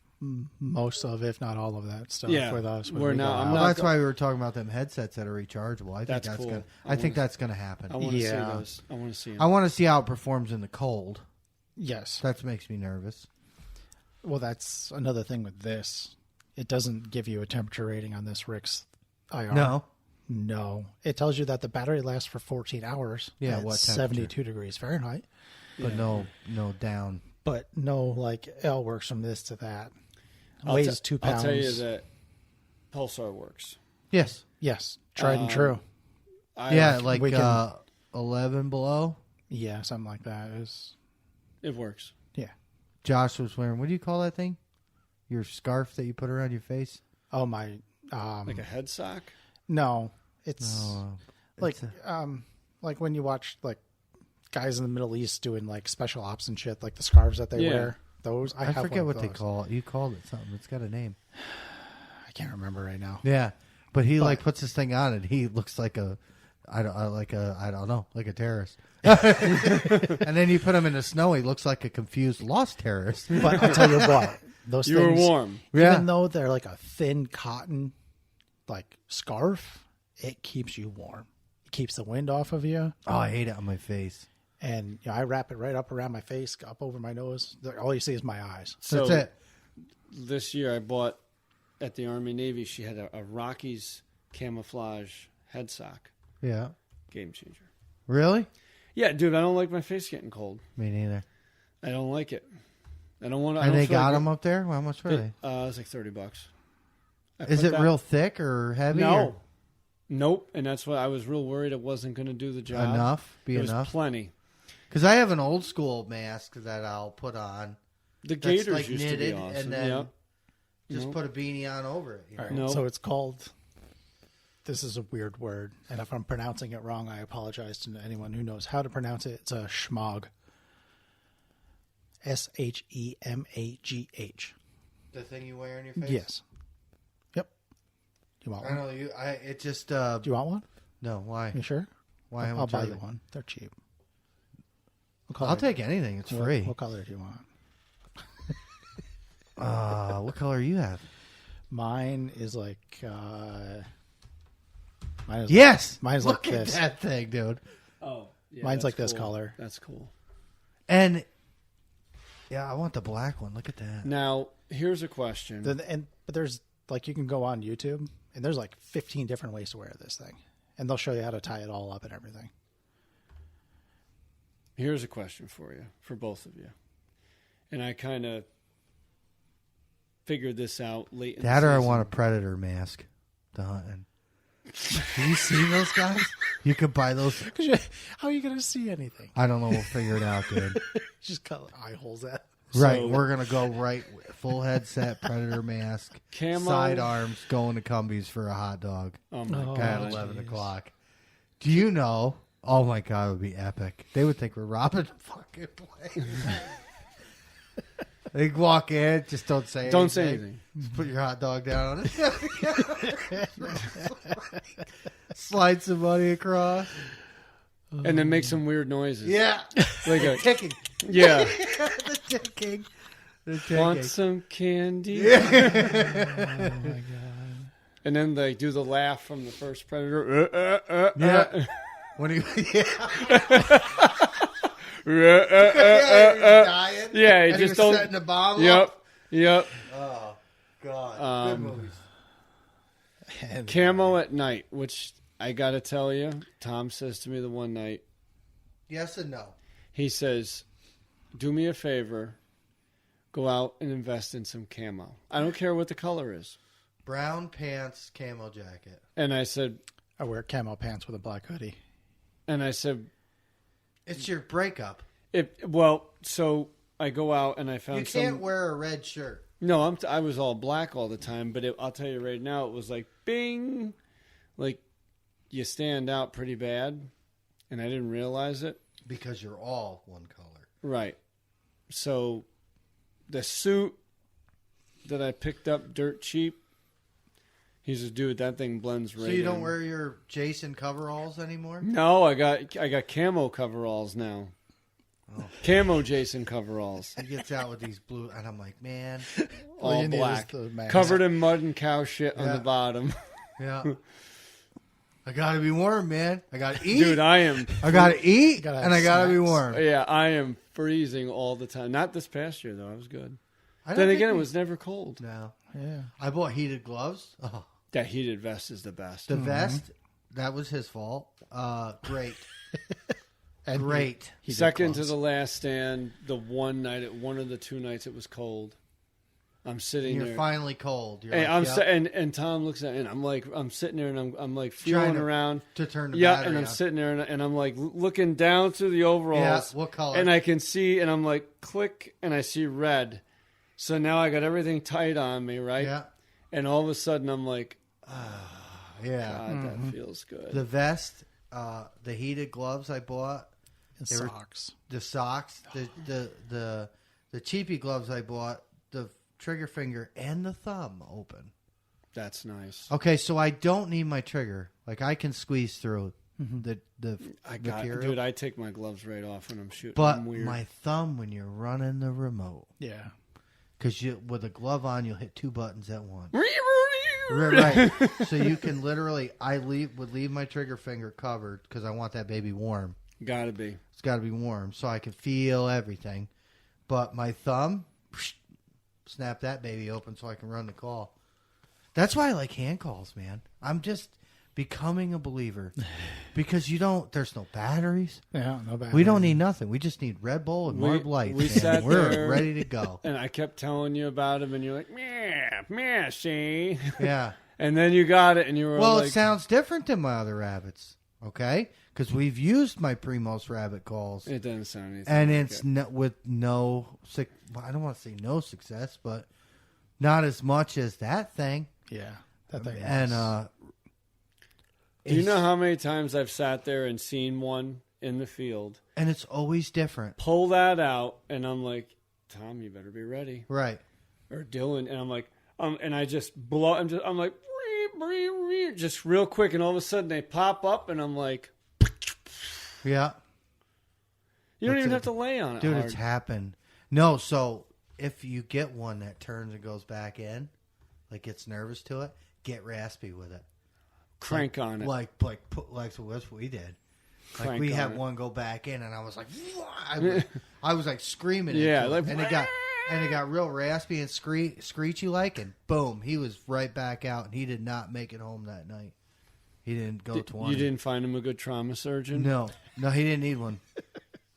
most of, if not all of that stuff Yeah, with us. when we're we go not- I'm out. Well, not that's go- why we were talking about them headsets that are rechargeable. I think That's that's cool. gonna. I I think wanna- that's gonna happen. I want to see Yeah. those. I want to see them. I want to see how it performs in the cold. Yes. That makes me nervous. Well, that's another thing with this. It doesn't give you a temperature rating on this Rick's IR. No. No. It tells you that the battery lasts for 14 hours. Yeah, at what temperature? 72 degrees Fahrenheit. But Yeah. no down. But no, like, L works from this to that. I'll Weighs te- 2 pounds. I'll tell you that Pulsar works. Yes. Yes. Tried and true. Yeah, like we can- 11 below. Yeah, something like that. It works. Yeah. Josh was wearing. What do you call that thing? Your scarf that you put around your face. Oh, my. Like a head sock. No. It's No, like it's a- like when you watch like guys in the Middle East doing like special ops and shit, like the scarves that they Yeah. wear. Those I I have forget one what of they those. call it. You called it something. It's got a name. I can't remember right now. Yeah, but he like But- puts this thing on and he looks like I don't know, like a terrorist. And then you put him in the snow, he looks like a confused lost terrorist. But I'll tell you what, those You were things, warm. Yeah. even though they're like a thin cotton like scarf, it keeps you warm. It keeps the wind off of you. Oh, I hate it on my face. And I wrap it right up around my face, up over my nose. All you see is my eyes. So That's it. this year I bought at the Army Navy. She had a Rockies camouflage head sock. Yeah. Game changer. Really? Yeah, dude, I don't like my face getting cold. Me neither. I don't like it. I don't want to. And they got them up there? Well, how much were they? It was like $30. I Is put it that- real thick or heavy? No. Nope. And that's why I was real worried it wasn't going to do the Or job. enough? Be It was enough? plenty. Because I have an old school mask that I'll put on. The That's Gators like used to knitted be awesome. and then Yep. just Nope. put a beanie on over it. You know? All right, No. so it's called. This is a weird word, and if I'm pronouncing it wrong, I apologize to anyone who knows how to pronounce it. It's a schmog. SHEMAGH. The thing you wear on your face? Yes. Yep. Do you want I one? know you. It just. Do you want one? No, why? You sure? Why? How I'll much buy are you they? one. They're cheap. I'll take anything. It's free. What color do you want? What color you have? Mine is like. Mine is Yes. Mine's Look like at this. that thing, dude. Oh, yeah, Mine's that's like this cool. color. That's cool. And yeah, I want the black one. Look at that. Now, here's a question. But there's like you can go on YouTube and there's like 15 different ways to wear this thing, and they'll show you how to tie it all up and everything. Here's a question for you, for both of you. And I kind of figured this out late in That the or I season. want a predator mask to hunt in. Have you seen those guys? You could buy those. How are you going to see anything? I don't know. We'll figure it out, dude. Just cut eye holes at. Right. So- We're going to go right. Full headset, predator mask, Camo. sidearms, going to Cumbies for a hot dog Oh, my Oh, at God. 11 jeez. o'clock. Do you know? Oh, my God. It would be epic. They would think we're robbing the fucking place. They walk in, just don't say anything. Don't say anything. Just put your hot dog down on it. Slide some money across. And then make some weird noises. Yeah. Like a, Ticking. yeah. The ticking. The ticking. Want some candy? Oh my god! And then they do the laugh from the first Predator. Yeah. When he, dying, yeah, he and just was don't. setting the bomb up. Yep. Oh God, good movies. Camo at night, which I gotta tell you, Tom says to me the one night. Yes and no. He says, "Do me a favor, go out and invest in some camo. I don't care what the color is." Brown pants, camo jacket. And I said, I wear camo pants with a black hoodie. and I said, It's your breakup. so I go out and I found You can't wear a red shirt. No, I was all black all the time, but I'll tell you right now, it was like bing, like you stand out pretty bad, and I didn't realize it. Because you're all one color. Right. So the suit that I picked up dirt cheap, he says, dude, that thing blends right in. So you don't wear your Jason coveralls anymore? No, I got camo coveralls now. Oh. Camo Jason coveralls. He gets out with these blue, and I'm like, man. All All you need is black. the mask. Covered in mud and cow shit on Yeah. the bottom. Yeah. I gotta be warm, man. I gotta eat. Dude, I am. I gotta eat, Gotta have and I gotta be snacks. warm. Yeah, I am freezing all the time. Not this past year, though. I was good. I don't Then think again, it we- was never cold. No. Yeah. I bought heated gloves. Oh, That heated vest is the best. the vest, that was his fault. Great. And Great. he did Second to close. the last stand, the one night, one of the 2 nights it was cold. I'm sitting You're there. finally cold. You're Hey, like, yep, and Tom looks at me, and I'm sitting there, and I'm like Trying feeling to around. to turn the Yeah, battery and I'm on. sitting there, and I'm like looking down through the Yeah, overalls. what color? And I can see, and I'm like, click, and I see red. So now I got everything tight on me, right? Yeah. And all of a sudden, I'm like, Yeah. God, that feels good. The vest, the heated gloves I bought, And they were- socks. the socks, the cheapy gloves I bought, the trigger finger and the thumb open. That's nice. Okay, so I don't need my trigger. Like I can squeeze through the I got, material. dude. I take my gloves right off when I'm shooting. but I'm weird. my thumb when you're running the remote, Yeah. because you with a glove on, you'll hit 2 buttons at once. Right. So you can literally, would leave my trigger finger covered because I want that baby warm. Gotta be. It's got to be warm so I can feel everything. But my thumb, snap that baby open so I can run the call. That's why I like hand calls, man. I'm just becoming a believer because there's no batteries. Yeah, no bad. We don't need nothing. We just need Red Bull and We- Marb Lights. we and sat we're there- ready to go. And I kept telling you about him, and you're like, meh, see. Yeah. And then you got it, and you were Well, like, it sounds different than my other rabbits, okay? Because we've used my Primos rabbit calls. it doesn't sound anything. And like it's it. with I don't want to say no success, but not as much as that thing. Yeah. That thing And was- Do you it's- know how many times I've sat there and seen one in the field, and it's always different, pull that out, and I'm like, Tom, you better be ready, right? or Dylan, and I'm like, and I just blow. I'm like, just real quick, and all of a sudden they pop up, and I'm like, Yeah, you don't That's even it. have to lay on it, dude, hard. it's happened. No, so if you get one that turns and goes back in, like gets nervous to it, get raspy with it. Crank on it. Like so that's what we did. Like Crank we on had it. one go back in, and I was like, I was like screaming. Yeah, into it. like, and it got real raspy and screechy like, and boom, he was right back out, and he did not make it home that night. He didn't go 20. You didn't find him a good trauma surgeon? No, he didn't need one.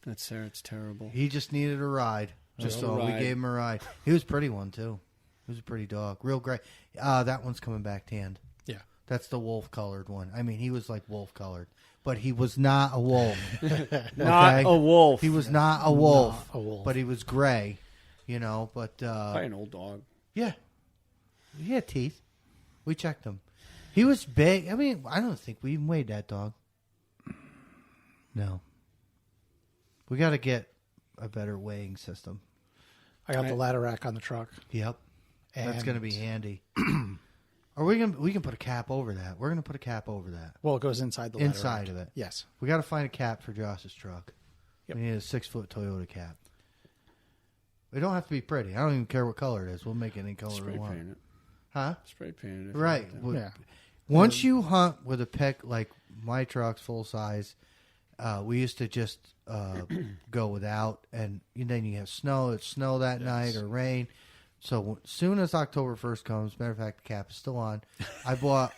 That's Sarah. It's terrible. He just needed a ride. Just so a we ride. gave him a ride. He was a pretty one too. He was a pretty dog, real great. That one's coming back tanned. yeah. That's the wolf colored one. I mean, he was like wolf colored, but he was not a wolf. Not Okay? a wolf. He was not a wolf, Not a wolf. but he was gray. You know, but Probably an old dog. yeah, he had teeth. We checked him. He was big. I mean, I don't think we even weighed that dog. No. We got to get a better weighing system. I got the ladder rack on the truck. Yep. That's And- going to be handy. We can put a cap over that. We're going to put a cap over that. Well, it goes inside the ladder Inside rack. of it. Yes. We got to find a cap for Josh's truck. Yep. We need a 6-foot Toyota cap. It don't have to be pretty. I don't even care what color it is. We'll make it any color Spray we want. paint it. Huh? Spray paint it. if you Right. want that. Well, Yeah. Once you hunt with a pick like my trucks full size. We used to just go without, and then you have snow. It's snow that night or rain. So as soon as October 1st comes, matter of fact, the cap is still on. I bought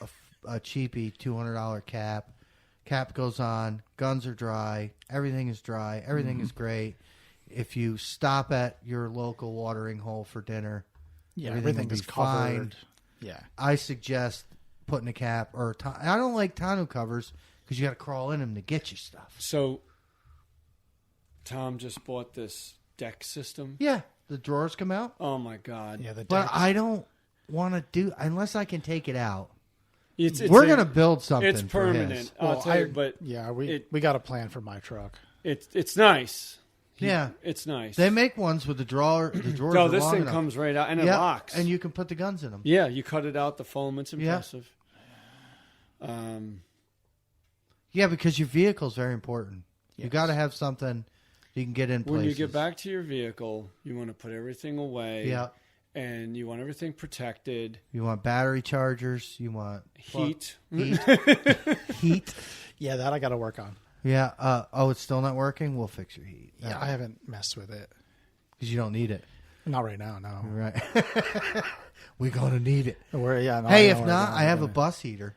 a cheapy $200 cap. Cap goes on. Guns are dry. Everything is dry. Everything is great. If you stop at your local watering hole for dinner, everything is covered. Yeah, I suggest putting a cap or I don't like tonneau covers because you got to crawl in them to get you stuff. So Tom just bought this deck system. Yeah, the drawers come out. Oh my God! Yeah, but I don't want to do unless I can take it out. We're going to build something. It's permanent. I'll tell you, but we got a plan for my truck. It's nice. Yeah, it's nice. They make ones with the drawers. No, this thing comes right out and it locks, and you can put the guns in them. Yeah, you cut it out. The foam, it's impressive. Yeah, because your vehicle is very important. Yes. You got to have something you can get in places. When you get back to your vehicle, you want to put everything away. Yeah. And you want everything protected. You want battery chargers. You want heat. Heat. Yeah, that I got to work on. Yeah. It's still not working? We'll fix your heat. Yeah, I haven't messed with it. Because you don't need it. Not right now, no. Right. We're going to need it. Hey, if not, I have a bus heater.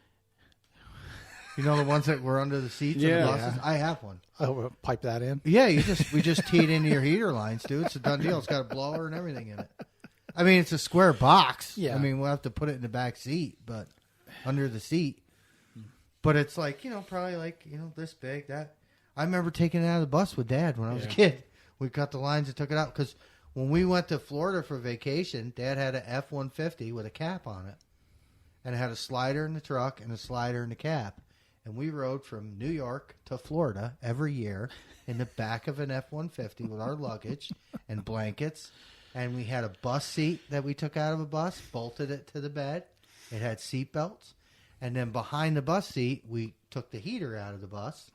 You know the ones that were under the seats of the buses? Yeah. I have one. Oh, we'll pipe that in? Yeah, we just tee it into your heater lines, dude. It's a done deal. It's got a blower and everything in it. I mean, it's a square box. Yeah. I mean, we'll have to put it in the back seat, but under the seat. But it's like, probably like, this big. That I remember taking it out of the bus with Dad when I was a kid. We cut the lines and took it out because when we went to Florida for vacation, Dad had an F-150 with a cap on it. And it had a slider in the truck and a slider in the cap. And we rode from New York to Florida every year in the back of an F-150 with our luggage and blankets. And we had a bus seat that we took out of a bus, bolted it to the bed. It had seat belts. And then behind the bus seat, we took the heater out of the bus.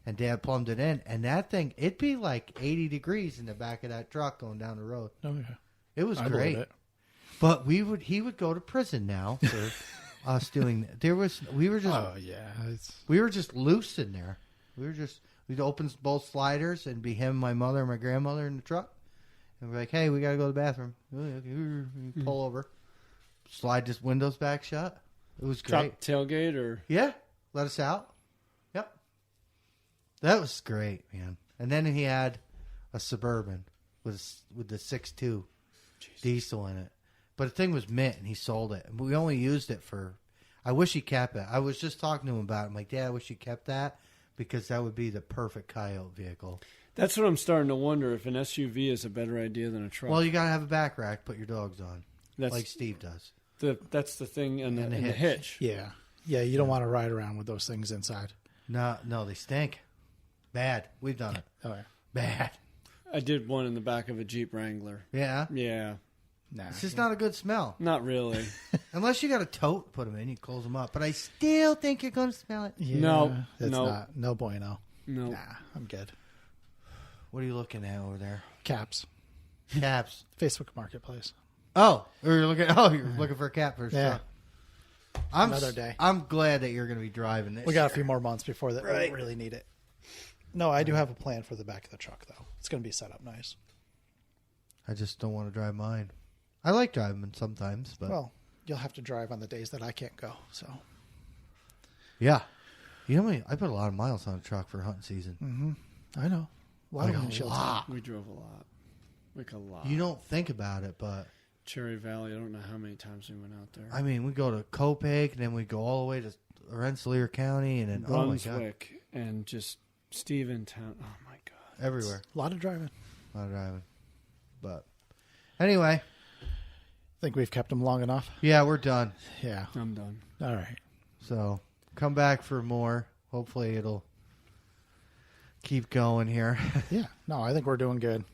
And Dad plumbed it in. And that thing, it'd be like 80 degrees in the back of that truck going down the road. Oh, yeah. It was great. It. But he would go to prison now for us doing we were just loose in there. We'd open both sliders and be him, my mother, and my grandmother in the truck. And we're like, hey, we got to go to the bathroom. Pull over. Slide just windows back shut. It was great. Drop tailgate or? Yeah. Let us out. Yep. That was great, man. And then he had a Suburban with the 6.2 diesel in it. But the thing was mint, and he sold it. And we only used it for... I wish he kept it. I was just talking to him about it. I'm like, Dad, I wish he kept that because that would be the perfect coyote vehicle. That's what I'm starting to wonder, if an SUV is a better idea than a truck. Well, you got to have a back rack, put your dogs on, like Steve does. That's the thing, and the hitch. Yeah. Yeah, you don't want to ride around with those things inside. No, they stink. Bad. We've done it. Oh, yeah. Bad. I did one in the back of a Jeep Wrangler. Yeah? Yeah. Nah, it's just not a good smell. Not really. Unless you got a tote, put them in, you close them up. But I still think you're going to smell it. Yeah, no. Not. No bueno. No. Nah, I'm good. What are you looking at over there? Caps. Caps. Facebook Marketplace. Oh, you're looking for a cap for a truck. Another day. I'm glad that you're going to be driving this. We got a few more months before that we really need it. No, I do have a plan for the back of the truck, though. It's going to be set up nice. I just don't want to drive mine. I like driving them sometimes, but... Well, you'll have to drive on the days that I can't go, so... Yeah. You know what? I put a lot of miles on a truck for hunting season. Mm-hmm. I know. A lot. We drove a lot. Like a lot. You don't think about it, but... Cherry Valley, I don't know how many times we went out there. I mean, we go to Copake, and then we go all the way to Rensselaer County, and then... Brunswick, and just Steventown. Oh, my God. Everywhere. A lot of driving. But... Anyway... Think we've kept them long enough? Yeah, we're done. Yeah. I'm done. All right. So, come back for more. Hopefully it'll keep going here. Yeah. No, I think we're doing good.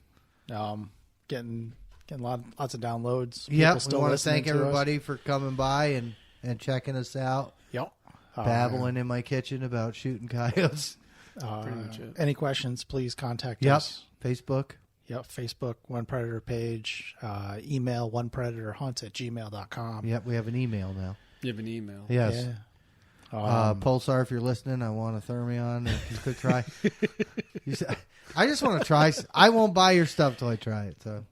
Getting lots of downloads. Yeah, we want to thank everybody for coming by and checking us out. Yep. Babbling in my kitchen about shooting coyotes. Pretty much it. Any questions, please contact us. Facebook. Yep, Facebook, One Predator page, email onepredatorhunt@gmail.com. Yep, we have an email now. You have an email. Yes. Yeah. Pulsar, if you're listening, I want a Thermion. If you could try. I just want to try. I won't buy your stuff till I try it. So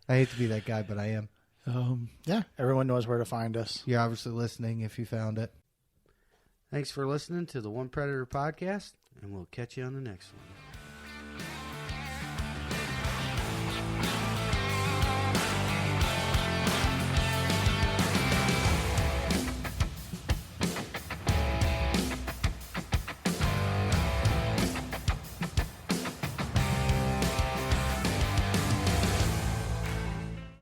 I hate to be that guy, but I am. Yeah, everyone knows where to find us. You're obviously listening if you found it. Thanks for listening to the One Predator podcast, and we'll catch you on the next one.